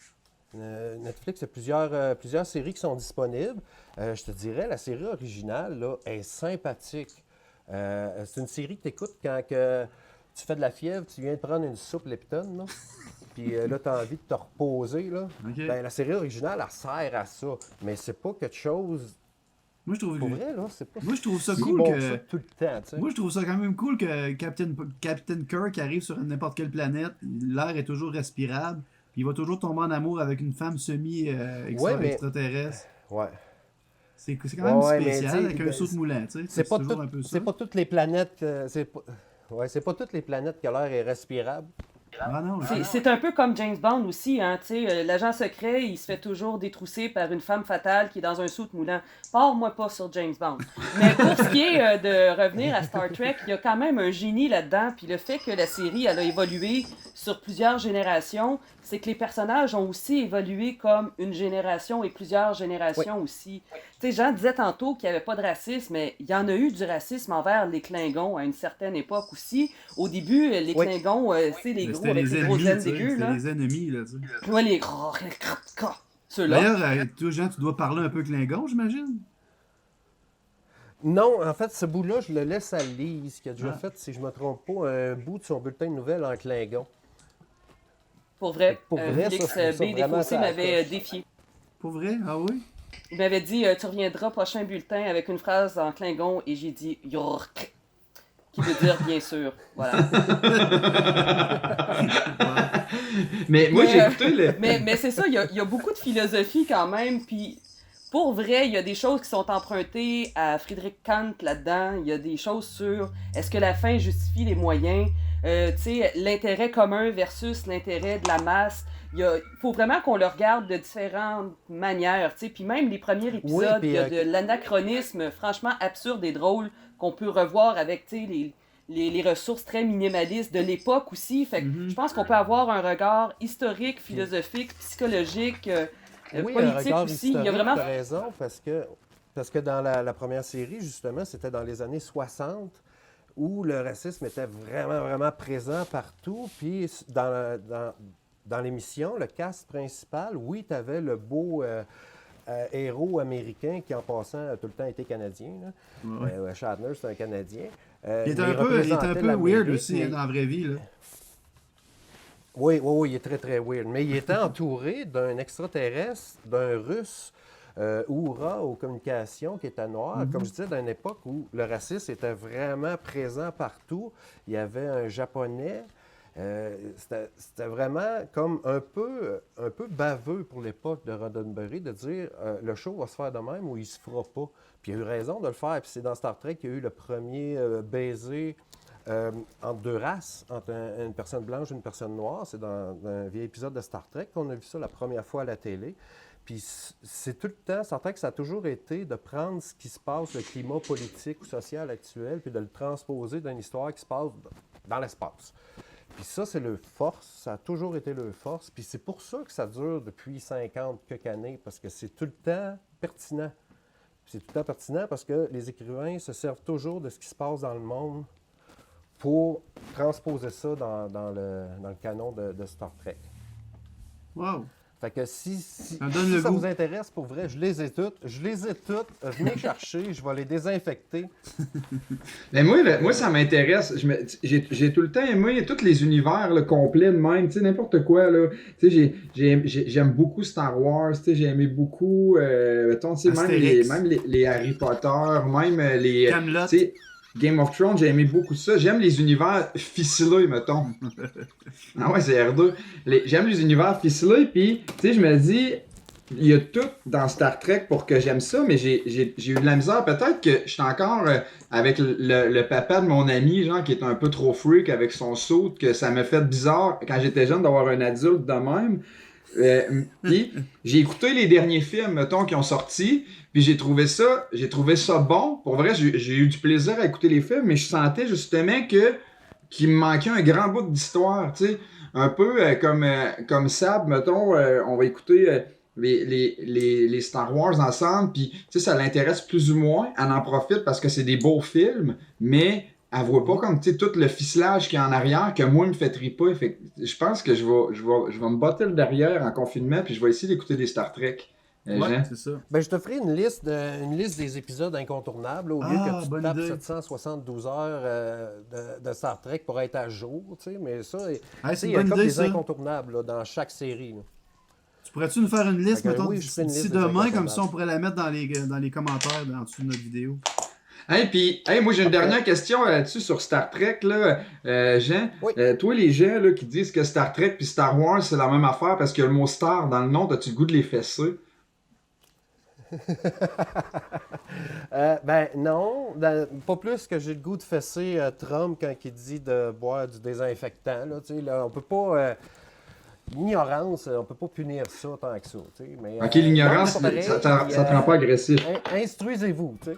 Netflix, il y a plusieurs séries qui sont disponibles. Je te dirais, la série originale là, est sympathique. C'est une série que tu écoutes quand tu fais de la fièvre, tu viens de prendre une soupe Lepton, là, puis là, tu as envie de te reposer. Là. Okay. Ben, la série originale, elle sert à ça. Mais c'est pas quelque chose... Moi, je trouve pour vrai, là, c'est pas... Moi, je trouve ça si cool bon que... ça tout le temps, tu sais. Moi, je trouve ça quand même cool que Captain Kirk arrive sur n'importe quelle planète. L'air est toujours respirable. Puis il va toujours tomber en amour avec une femme extraterrestre. Ouais. C'est quand même spécial avec un saut de moulant, tu sais. C'est pas toutes les planètes... c'est pas toutes les planètes que l'air est respirable. Ah non, c'est un peu comme James Bond aussi, hein, tu sais, l'agent secret, il se fait toujours détrousser par une femme fatale qui est dans un soute moulant. Pars-moi pas sur James Bond. Mais pour ce qui est de revenir à Star Trek, il y a quand même un génie là-dedans, puis le fait que la série, elle a évolué sur plusieurs générations, c'est que les personnages ont aussi évolué comme une génération et plusieurs générations aussi. Tu sais, Jean disait tantôt qu'il n'y avait pas de racisme, mais il y en a eu du racisme envers les Klingons à une certaine époque aussi. Au début, les Klingons, c'est les gros avec les gros ailes dégueux, là. C'était les ennemis, là, tu sais. Ouais, les... Ceux-là. D'ailleurs, toi, Jean, tu dois parler un peu Klingon, j'imagine? Non, en fait, ce bout-là, je le laisse à Lise, qui a déjà fait, si je ne me trompe pas, un bout de son bulletin de nouvelles en Klingon. Pour vrai, Félix B. Desfossés m'avait défié. Pour vrai? Ah oui? Il m'avait dit, tu reviendras prochain bulletin avec une phrase en Klingon, et j'ai dit « York », qui veut dire « bien sûr ». Voilà. Mais moi, j'ai écouté le... Mais c'est ça, il y a beaucoup de philosophie quand même, puis pour vrai, il y a des choses qui sont empruntées à Friedrich Kant là-dedans, il y a des choses sur est-ce que la fin justifie les moyens, tu sais, l'intérêt commun versus l'intérêt de la masse. Il faut vraiment qu'on le regarde de différentes manières, tu sais, puis même les premiers épisodes, il y a de l'anachronisme franchement absurde et drôle qu'on peut revoir avec, tu sais, les ressources très minimalistes de l'époque aussi. Fait que je pense qu'on peut avoir un regard historique, philosophique, psychologique, politique aussi. Il y a vraiment... t'as raison, parce que dans la première série, justement, c'était dans les années 60 où le racisme était vraiment, vraiment présent partout. Puis dans l'émission, le cast principal, oui, tu avais le beau héros américain qui, en passant, a tout le temps été canadien. Là. Shatner, c'est un Canadien. Il est un peu weird aussi dans la vraie vie. Là. Oui, il est très, très weird. Mais il était entouré d'un extraterrestre, d'un Russe, Oura aux communications, qui était noir. Comme je disais, d'une époque où le racisme était vraiment présent partout. Il y avait un Japonais. C'était vraiment comme un peu baveux pour l'époque de Roddenberry de dire le show va se faire de même ou il se fera pas. Puis il a eu raison de le faire. Puis c'est dans Star Trek qu'il y a eu le premier baiser entre deux races, entre une personne blanche et une personne noire. C'est dans un vieil épisode de Star Trek qu'on a vu ça la première fois à la télé. Puis c'est tout le temps, Star Trek, ça a toujours été de prendre ce qui se passe, le climat politique ou social actuel, puis de le transposer dans une histoire qui se passe dans l'espace. Puis ça, c'est leur force. Ça a toujours été leur force. Puis c'est pour ça que ça dure depuis 50 quelques années, parce que c'est tout le temps pertinent. C'est tout le temps pertinent parce que les écrivains se servent toujours de ce qui se passe dans le monde pour transposer ça dans le canon de Star Trek. Wow! Fait que si Ça me donne le ça goût. vous intéresse, pour vrai, je les ai toutes. Venez chercher, je vais les désinfecter. Mais moi, ça m'intéresse. J'ai tout le temps aimé tous les univers là, complets de même, tu sais, n'importe quoi. Là. Tu sais, j'aime beaucoup Star Wars, tu sais, j'ai aimé beaucoup, mettons, tu sais, Astérix. même les Harry Potter, même les... Camelot. tu sais, Game of Thrones, j'ai aimé beaucoup ça. J'aime les univers ficelés, mettons. Ah ouais, c'est R2. J'aime les univers ficelés, puis, tu sais, je me dis, il y a tout dans Star Trek pour que j'aime ça, mais j'ai eu de la misère. Peut-être que je suis encore avec le papa de mon ami, genre, qui est un peu trop freak avec son saut, que ça m'a fait bizarre quand j'étais jeune d'avoir un adulte de même. Puis j'ai écouté les derniers films, mettons, qui ont sorti, puis j'ai trouvé ça bon. Pour vrai, j'ai eu du plaisir à écouter les films, mais je sentais justement qu'il me manquait un grand bout d'histoire, tu sais. Un peu comme Sab, mettons, on va écouter les Star Wars ensemble, puis tu sais, ça l'intéresse plus ou moins. Elle en profite parce que c'est des beaux films, mais elle voit pas comme, tu sais, tout le ficelage qu'il y a en arrière que moi me fait triper. Fait que je pense que je vais me botter le derrière en confinement, puis je vais essayer d'écouter des Star Trek. Ouais, Jean. c'est ça. Ben, je te ferai une liste des épisodes incontournables au lieu que tu bonne tapes idée. 772 heures de Star Trek pour être à jour, tu sais, mais ça, tu sais, c'est il une y a bonne comme idée, des ça. incontournables là, dans chaque série. Là. Tu pourrais-tu nous faire une liste, Fait que, mettons, oui, je fais une d'ici liste des demain, comme incontournables. ça on pourrait la mettre dans les commentaires en dessous de notre vidéo. Puis, moi j'ai une dernière question là-dessus sur Star Trek, là, Jean. Oui. Toi, les gens là, qui disent que Star Trek puis Star Wars c'est la même affaire parce qu'il y a le mot Star dans le nom, as-tu le goût de les fesser? Ben non, pas plus que j'ai le goût de fesser Trump quand il dit de boire du désinfectant. Là, tu sais, là, on peut pas... l'ignorance, on peut pas punir ça tant que ça. Tu sais, mais, Ok, l'ignorance, non, c'est pas ça pareil, te rend pas agressif. Instruisez-vous, tu sais.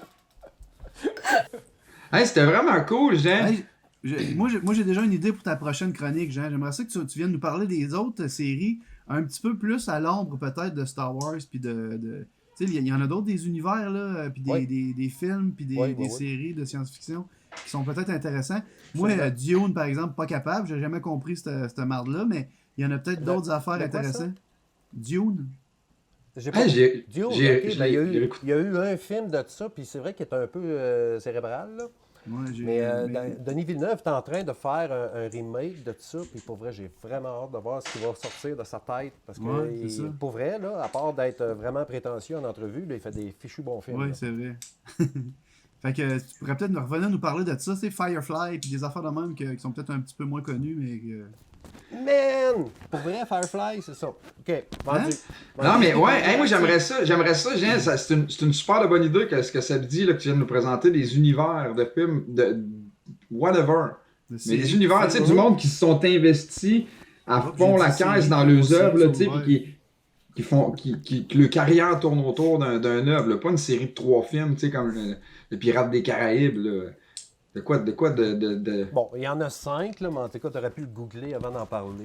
C'était vraiment cool, Jean. Hey, moi, j'ai déjà une idée pour ta prochaine chronique, Jean. J'aimerais ça que tu viennes nous parler des autres séries, un petit peu plus à l'ombre peut-être de Star Wars, puis de tu sais, il y en a d'autres des univers, là, puis des films, puis des séries de science-fiction qui sont peut-être intéressants. Moi, Dune, par exemple, pas capable. J'ai jamais compris cette marde-là, mais il y en a peut-être d'autres affaires intéressantes. Dune. J'ai pas Hey, Dune, j'ai- ok, j'ai- ben, j'ai il y a eu un film de ça, puis c'est vrai qu'il est un peu cérébral, là. Ouais, Mais Denis Villeneuve est en train de faire un remake de ça, puis pour vrai, j'ai vraiment hâte de voir ce qui va sortir de sa tête. Parce que, Ouais, c'est ça. pour vrai, là, à part d'être vraiment prétentieux en entrevue, là, il fait des fichus bons films. Oui, là. c'est vrai. Fait que tu pourrais peut-être revenir nous parler de ça, c'est Firefly, puis des affaires de même qui sont peut-être un petit peu moins connues, mais que... Man! Pour vrai, Firefly, c'est ça. OK, vendu. Non, mais ouais, moi j'aimerais ça, Jean. C'est une super de bonne idée ce que ça te dit là, que tu viens de nous présenter des univers de films, de whatever. Mais des univers, tu sais, du monde qui se sont investis à fond la caisse dans leurs œuvres, là, tu sais, puis que le carrière tourne autour d'un œuvre, là. Pas une série de 3 films, tu sais, comme le Pirates des Caraïbes, là. De quoi de... Bon, il y en a 5, là, mais en tout cas, tu aurais pu le googler avant d'en parler.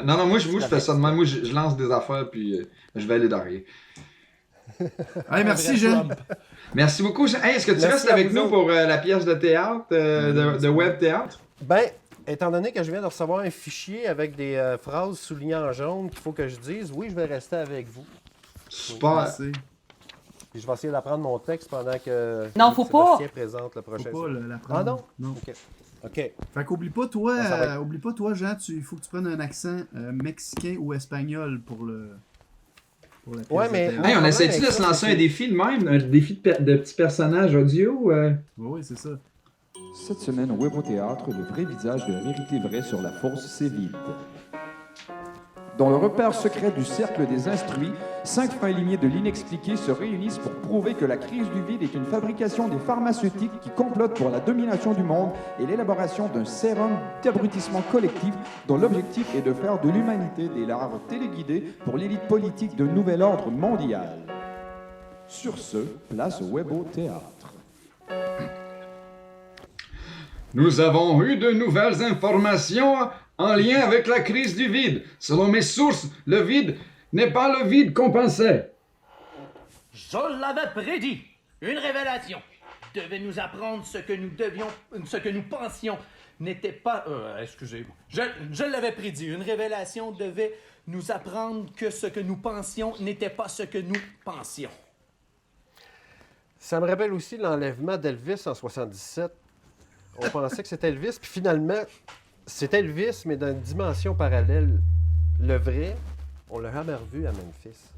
non, moi je fais ça de même. Moi, je lance des affaires, puis je vais aller derrière. Hey, merci, Jean. Merci beaucoup. Hey, est-ce que tu Merci restes à avec vous nous autres. pour la pièce de théâtre, de web théâtre? Ben, étant donné que je viens de recevoir un fichier avec des phrases soulignées en jaune qu'il faut que je dise, oui, je vais rester avec vous. Super. Merci. Puis je vais essayer d'apprendre mon texte pendant que Non, faut pas. Sébastien présente le prochain. Faut pas la prendre. Ah non? Non. OK. Fait qu'oublie pas, toi, Ça va Jean, il faut que tu prennes un accent mexicain ou espagnol pour la pièce Ouais, de mais- théâtre. Hey, on problème essaie-tu avec de ça, se lancer c'est un défi de même? Un défi de petits personnages audio? Oui, c'est ça. Cette semaine au Web au Théâtre, le vrai visage de la vérité vraie sur la force Séville. Dans le repère secret du cercle des instruits, 5 fins lignées de l'inexpliqué se réunissent pour prouver que la crise du vide est une fabrication des pharmaceutiques qui complotent pour la domination du monde et l'élaboration d'un sérum d'abrutissement collectif dont l'objectif est de faire de l'humanité des larves téléguidées pour l'élite politique d'un nouvel ordre mondial. Sur ce, place au Web au Théâtre. Nous avons eu de nouvelles informations en lien avec la crise du vide. Selon mes sources, le vide n'est pas le vide qu'on pensait. Je l'avais prédit. Une révélation devait nous apprendre ce que nous pensions n'était pas... excusez-moi. Je l'avais prédit. Une révélation devait nous apprendre que ce que nous pensions n'était pas ce que nous pensions. Ça me rappelle aussi l'enlèvement d'Elvis en 77. On pensait que c'était Elvis, puis finalement, c'est Elvis, mais dans une dimension parallèle. Le vrai, on l'a jamais revu à Memphis.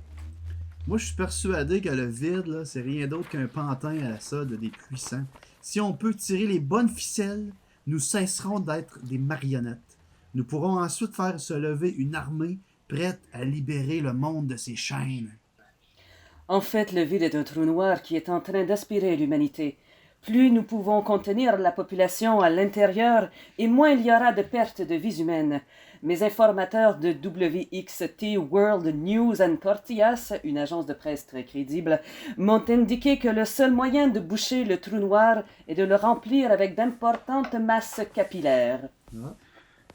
Moi, je suis persuadé que le vide, là, c'est rien d'autre qu'un pantin à la solde des puissants. Si on peut tirer les bonnes ficelles, nous cesserons d'être des marionnettes. Nous pourrons ensuite faire se lever une armée prête à libérer le monde de ses chaînes. En fait, le vide est un trou noir qui est en train d'aspirer l'humanité. Plus nous pouvons contenir la population à l'intérieur, et moins il y aura de pertes de vies humaines. Mes informateurs de WXT World News and Tortillas, une agence de presse très crédible, m'ont indiqué que le seul moyen de boucher le trou noir est de le remplir avec d'importantes masses capillaires.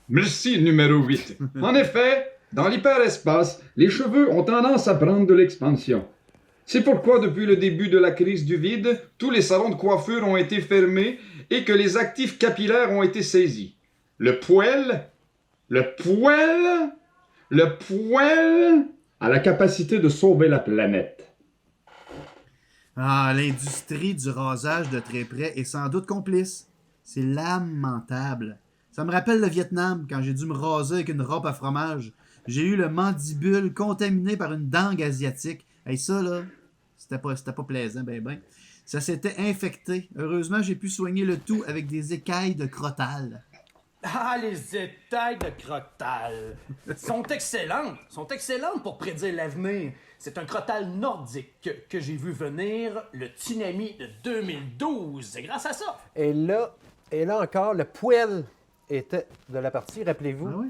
Merci, numéro 8. En effet, dans l'hyperespace, les cheveux ont tendance à prendre de l'expansion. C'est pourquoi, depuis le début de la crise du vide, tous les salons de coiffure ont été fermés et que les actifs capillaires ont été saisis. Le poêle a la capacité de sauver la planète. Ah, l'industrie du rasage de très près est sans doute complice. C'est lamentable. Ça me rappelle le Vietnam, quand j'ai dû me raser avec une robe à fromage. J'ai eu le mandibule contaminé par une dengue asiatique. Hey, ça, là, c'était pas plaisant, ben. Ça s'était infecté. Heureusement, j'ai pu soigner le tout avec des écailles de crotale. Ah, les écailles de crotale sont excellentes pour prédire l'avenir. C'est un crotale nordique que j'ai vu venir, le tsunami de 2012. C'est grâce à ça. Et là encore, le poêle était de la partie, rappelez-vous. Ah oui?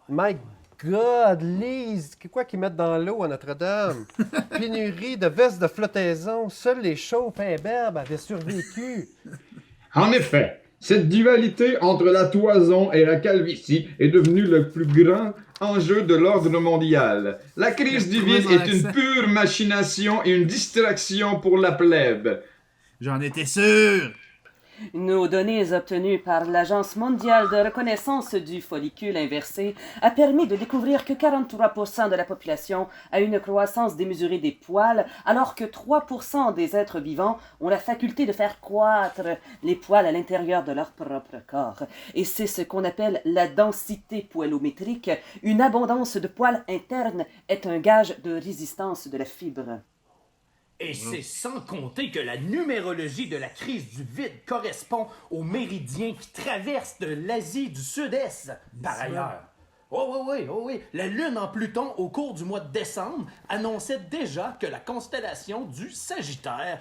My God, Lise, quoi qu'ils mettent dans l'eau à Notre-Dame? Pénurie de vestes de flottaison. Seuls les chauves imberbes avaient survécu. En effet, cette dualité entre la toison et la calvitie est devenue le plus grand enjeu de l'ordre mondial. La crise du vide est une pure machination et une distraction pour la plèbe. J'en étais sûr! Nos données obtenues par l'Agence mondiale de reconnaissance du follicule inversé a permis de découvrir que 43% de la population a une croissance démesurée des poils, alors que 3% des êtres vivants ont la faculté de faire croître les poils à l'intérieur de leur propre corps. Et c'est ce qu'on appelle la densité poilométrique. Une abondance de poils internes est un gage de résistance de la fibre. Et c'est sans compter que la numérologie de la crise du vide correspond au méridien qui traverse de l'Asie du Sud-Est, par ailleurs. Oh oui. La Lune en Pluton, au cours du mois de décembre, annonçait déjà que la constellation du Sagittaire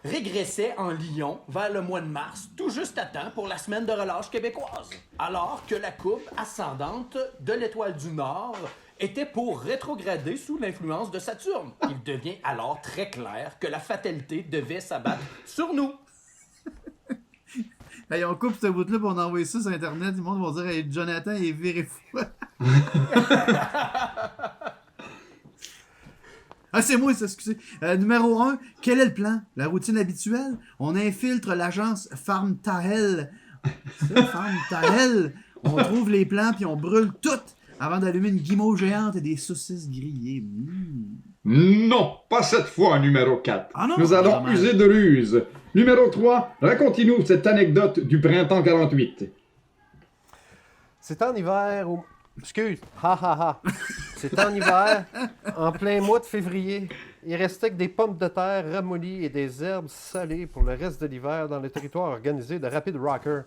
régressait en Lion vers le mois de mars, tout juste à temps pour la semaine de relâche québécoise. Alors que la courbe ascendante de l'étoile du Nord était pour rétrograder sous l'influence de Saturne. Il devient alors très clair que la fatalité devait s'abattre sur nous. Hey, on coupe ce bout-là pour envoyer ça sur Internet. Le monde va dire hey, Jonathan est viré fou. Ah, c'est moi, ça, excusez. Numéro 1, quel est le plan? La routine habituelle? On infiltre l'agence Farm Tahel. Farm Tahel. On trouve les plans puis on brûle tout avant d'allumer une guimauve géante et des saucisses grillées. Non, pas cette fois, numéro 4. Ah non, nous allons user de ruse. Numéro 3, racontez-nous cette anecdote du printemps 48. C'est en hiver où... Excuse, C'est en hiver, en plein mois de février. Il restait que des pommes de terre ramollies et des herbes salées pour le reste de l'hiver dans le territoire organisé de Rapid Rocker.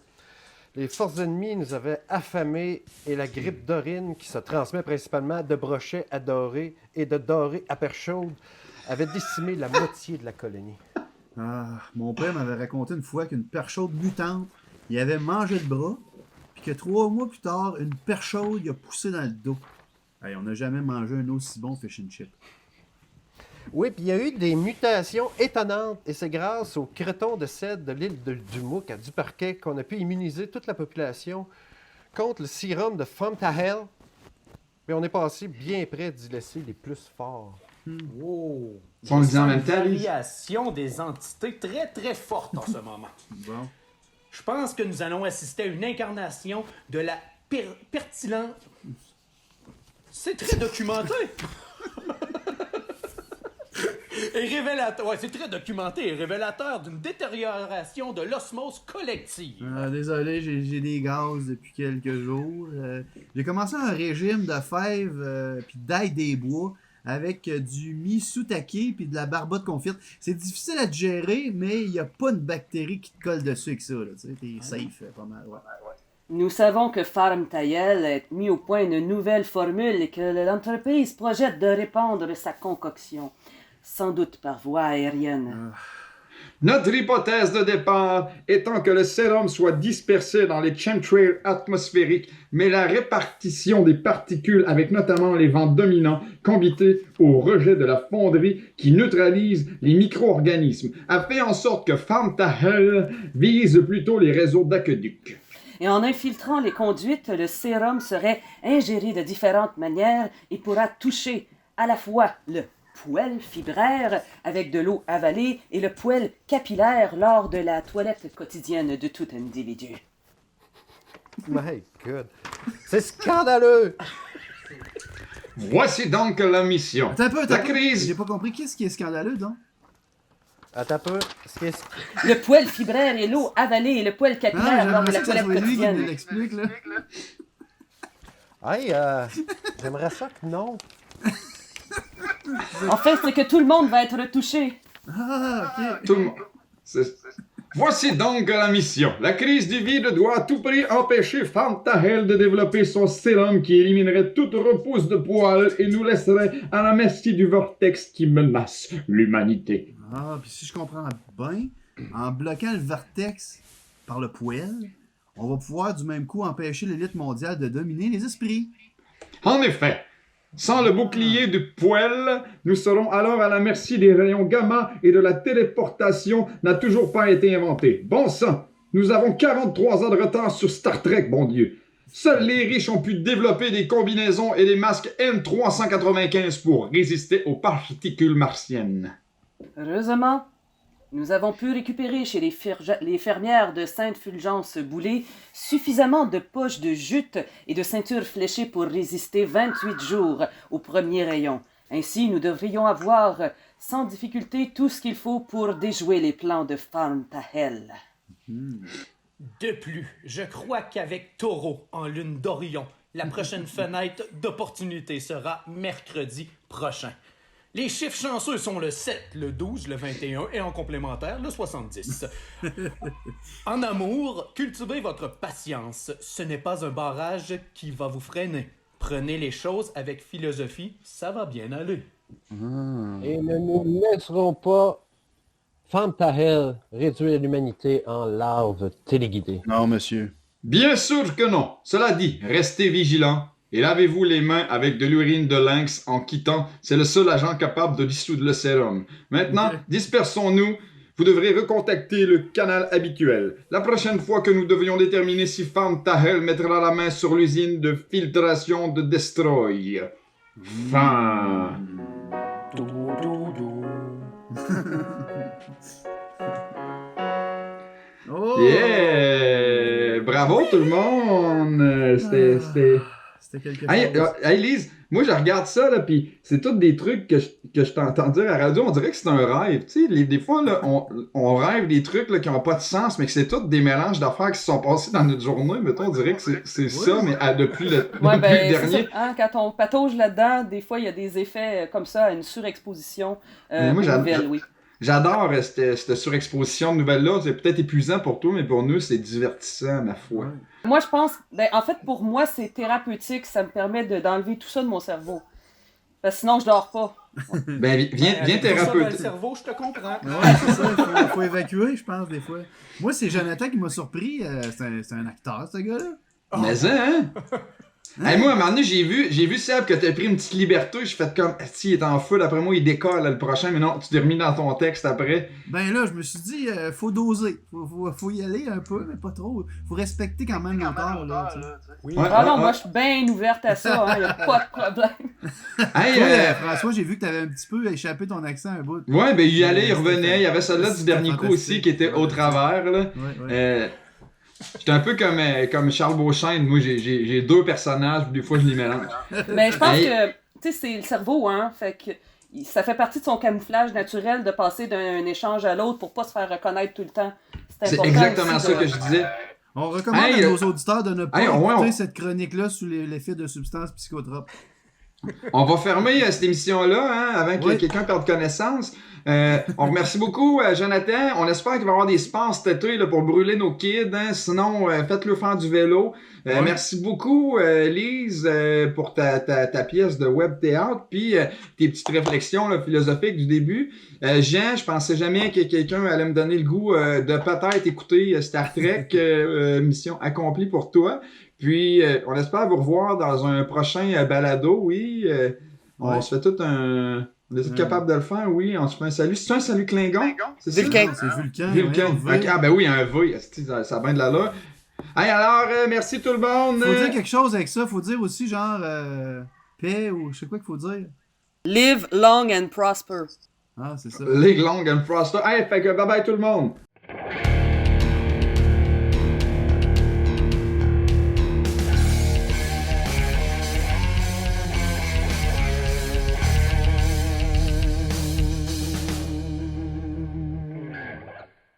Les forces ennemies nous avaient affamés et la grippe dorine, qui se transmet principalement de brochet à doré et de doré à perche chaude, avait décimé la moitié de la colonie. Ah, mon père m'avait raconté une fois qu'une perche chaude mutante, il avait mangé le bras, puis que 3 mois plus tard, une perche chaude il a poussé dans le dos. Hey, on n'a jamais mangé un aussi bon fish and chip. Oui, puis il y a eu des mutations étonnantes, et c'est grâce aux cretons de cèdre de l'île du Mouk à Duparquet qu'on a pu immuniser toute la population contre le sérum de Fomtahel. Mais on est passé bien près d'y laisser les plus forts. Oh! On le dit en Je même sens temps, une Lise. variation des entités très très forte en ce moment. Bon. Je pense que nous allons assister à une incarnation de la pertinence. C'est très documenté. Et révélateur. Ouais, c'est très documenté et révélateur d'une détérioration de l'osmose collective. Désolé, j'ai des gaz depuis quelques jours. J'ai commencé un régime de fèves puis d'ail des bois avec du misutake puis de la barbotte confite. C'est difficile à gérer, mais il n'y a pas une bactérie qui te colle dessus avec ça. T'es safe, pas mal. Ouais. Nous savons que Farm Tayel a mis au point une nouvelle formule et que l'entreprise projette de répandre sa concoction, sans doute par voie aérienne. Notre hypothèse de départ étant que le sérum soit dispersé dans les chemtrails atmosphériques, mais la répartition des particules avec notamment les vents dominants combinés au rejet de la fonderie qui neutralise les micro-organismes, a fait en sorte que Fomtahel vise plutôt les réseaux d'aqueducs. Et en infiltrant les conduites, le sérum serait ingéré de différentes manières et pourra toucher à la fois le poêle fibraire avec de l'eau avalée et le poêle capillaire lors de la toilette quotidienne de tout individu. My God! C'est scandaleux! Voici donc la mission. Attends un peu, La crise... J'ai pas compris. Qu'est-ce qui est scandaleux, donc? Attends un peu. Le poêle fibraire et l'eau avalée et le poêle capillaire lors de la j'aimerais ça que ça toilette soit lui qui quotidienne. nous l'explique, là. Hey, j'aimerais ça que non. En fait, c'est que tout le monde va être touché. Ah, ok. Tout le monde. Voici donc la mission. La crise du vide doit à tout prix empêcher Fomtahel de développer son sérum qui éliminerait toute repousse de poils et nous laisserait à la merci du vortex qui menace l'humanité. Ah, puis si je comprends bien, en bloquant le vortex par le poêle, on va pouvoir du même coup empêcher l'élite mondiale de dominer les esprits. En effet, sans le bouclier du poêle, nous serons alors à la merci des rayons gamma et de la téléportation n'a toujours pas été inventée. Bon sang, nous avons 43 ans de retard sur Star Trek, bon Dieu. Seuls les riches ont pu développer des combinaisons et des masques N395 pour résister aux particules martiennes. Heureusement, nous avons pu récupérer chez les fermières de Sainte-Fulgence-Boulay suffisamment de poches de jute et de ceintures fléchées pour résister 28 jours au premier rayon. Ainsi, nous devrions avoir sans difficulté tout ce qu'il faut pour déjouer les plans de Fomtahel. De plus, je crois qu'avec Taureau en lune d'Orion, la prochaine fenêtre d'opportunité sera mercredi prochain. Les chiffres chanceux sont le 7, le 12, le 21 et en complémentaire, le 70. En amour, cultivez votre patience. Ce n'est pas un barrage qui va vous freiner. Prenez les choses avec philosophie, ça va bien aller. Et ne nous laisserons pas Fomtahel réduire l'humanité en larves téléguidées. Non, monsieur. Bien sûr que non. Cela dit, restez vigilants et lavez-vous les mains avec de l'urine de lynx en quittant. C'est le seul agent capable de dissoudre le sérum. Maintenant, dispersons-nous. Vous devrez recontacter le canal habituel. La prochaine fois que nous devions déterminer si Fomtahel mettra la main sur l'usine de filtration de Destroy. Fin. Oh! Yeah! Bravo tout le monde! C'était quelque chose. Hey Lise, moi je regarde ça, là, pis c'est tous des trucs que je t'entends dire à la radio, on dirait que c'est un rêve. Tu sais, des fois, là, on rêve des trucs là, qui n'ont pas de sens, mais que c'est tous des mélanges d'affaires qui se sont passés dans notre journée. Mettons, on dirait que c'est ça, mais depuis le dernier. Ça, hein, quand on patauge là-dedans, des fois, il y a des effets comme ça, une surexposition Moi, nouvelle, oui. J'adore cette surexposition de nouvelles-là. C'est peut-être épuisant pour toi, mais pour nous, c'est divertissant, ma foi. Moi, je pense, en fait, pour moi, c'est thérapeutique. Ça me permet d'enlever tout ça de mon cerveau. Parce que sinon, je dors pas. Ben, viens thérapeute. Le cerveau, je te comprends. Ouais, c'est ça. Il faut évacuer, je pense, des fois. Moi, c'est Jonathan qui m'a surpris. C'est un acteur, ce gars-là. Mais hein? Hey, moi, à un moment donné, j'ai vu Seb que t'as pris une petite liberté. J'ai fait comme, si il est en feu, d'après moi, il décolle le prochain, mais non, tu t'es remis dans ton texte après. Ben là, je me suis dit, faut doser. Faut y aller un peu, mais pas trop. Faut respecter quand même l'auteur, là. Oui. Moi, je suis bien ouverte à ça, hein, y a pas de problème. Hey, François, j'ai vu que t'avais un petit peu échappé ton accent un bout. Ouais, ben, il y allait, il revenait. Il y avait celle-là du dernier coup aussi qui était au travers, là. J'étais un peu comme Charles Beauchesne. Moi, j'ai deux personnages, des fois, je les mélange. Mais je pense que, tu sais, c'est le cerveau, hein. Fait que ça fait partie de son camouflage naturel de passer d'un échange à l'autre pour pas se faire reconnaître tout le temps. C'est exactement ça que je disais. On recommande à nos auditeurs de ne pas écouter cette chronique-là sous l'effet de substances psychotropes. On va fermer cette émission-là hein, avant que quelqu'un perde connaissance. On remercie beaucoup Jonathan. On espère qu'il va y avoir des spaces cet été là, pour brûler nos kids. Hein. Sinon, faites-le faire du vélo. Merci beaucoup, Lise, pour ta pièce de web théâtre, puis tes petites réflexions là, philosophiques du début. Jean, je pensais jamais que quelqu'un allait me donner le goût de peut-être écouter Star Trek, mission accomplie pour toi. Puis, on espère vous revoir dans un prochain balado, oui. On se fait tout un... On est capable de le faire, oui. On se fait un salut. C'est un salut Klingon? C'est Vulcain. C'est Vulcain. Vulcain. Ah ben oui, un V. Ça a bien de l'allure. Hey, alors, merci tout le monde. Faut dire quelque chose avec ça. Faut dire aussi, genre, paix ou je sais quoi qu'il faut dire. Live long and prosper. Ah, c'est ça. Live long and prosper. Hey, fait que bye bye tout le monde.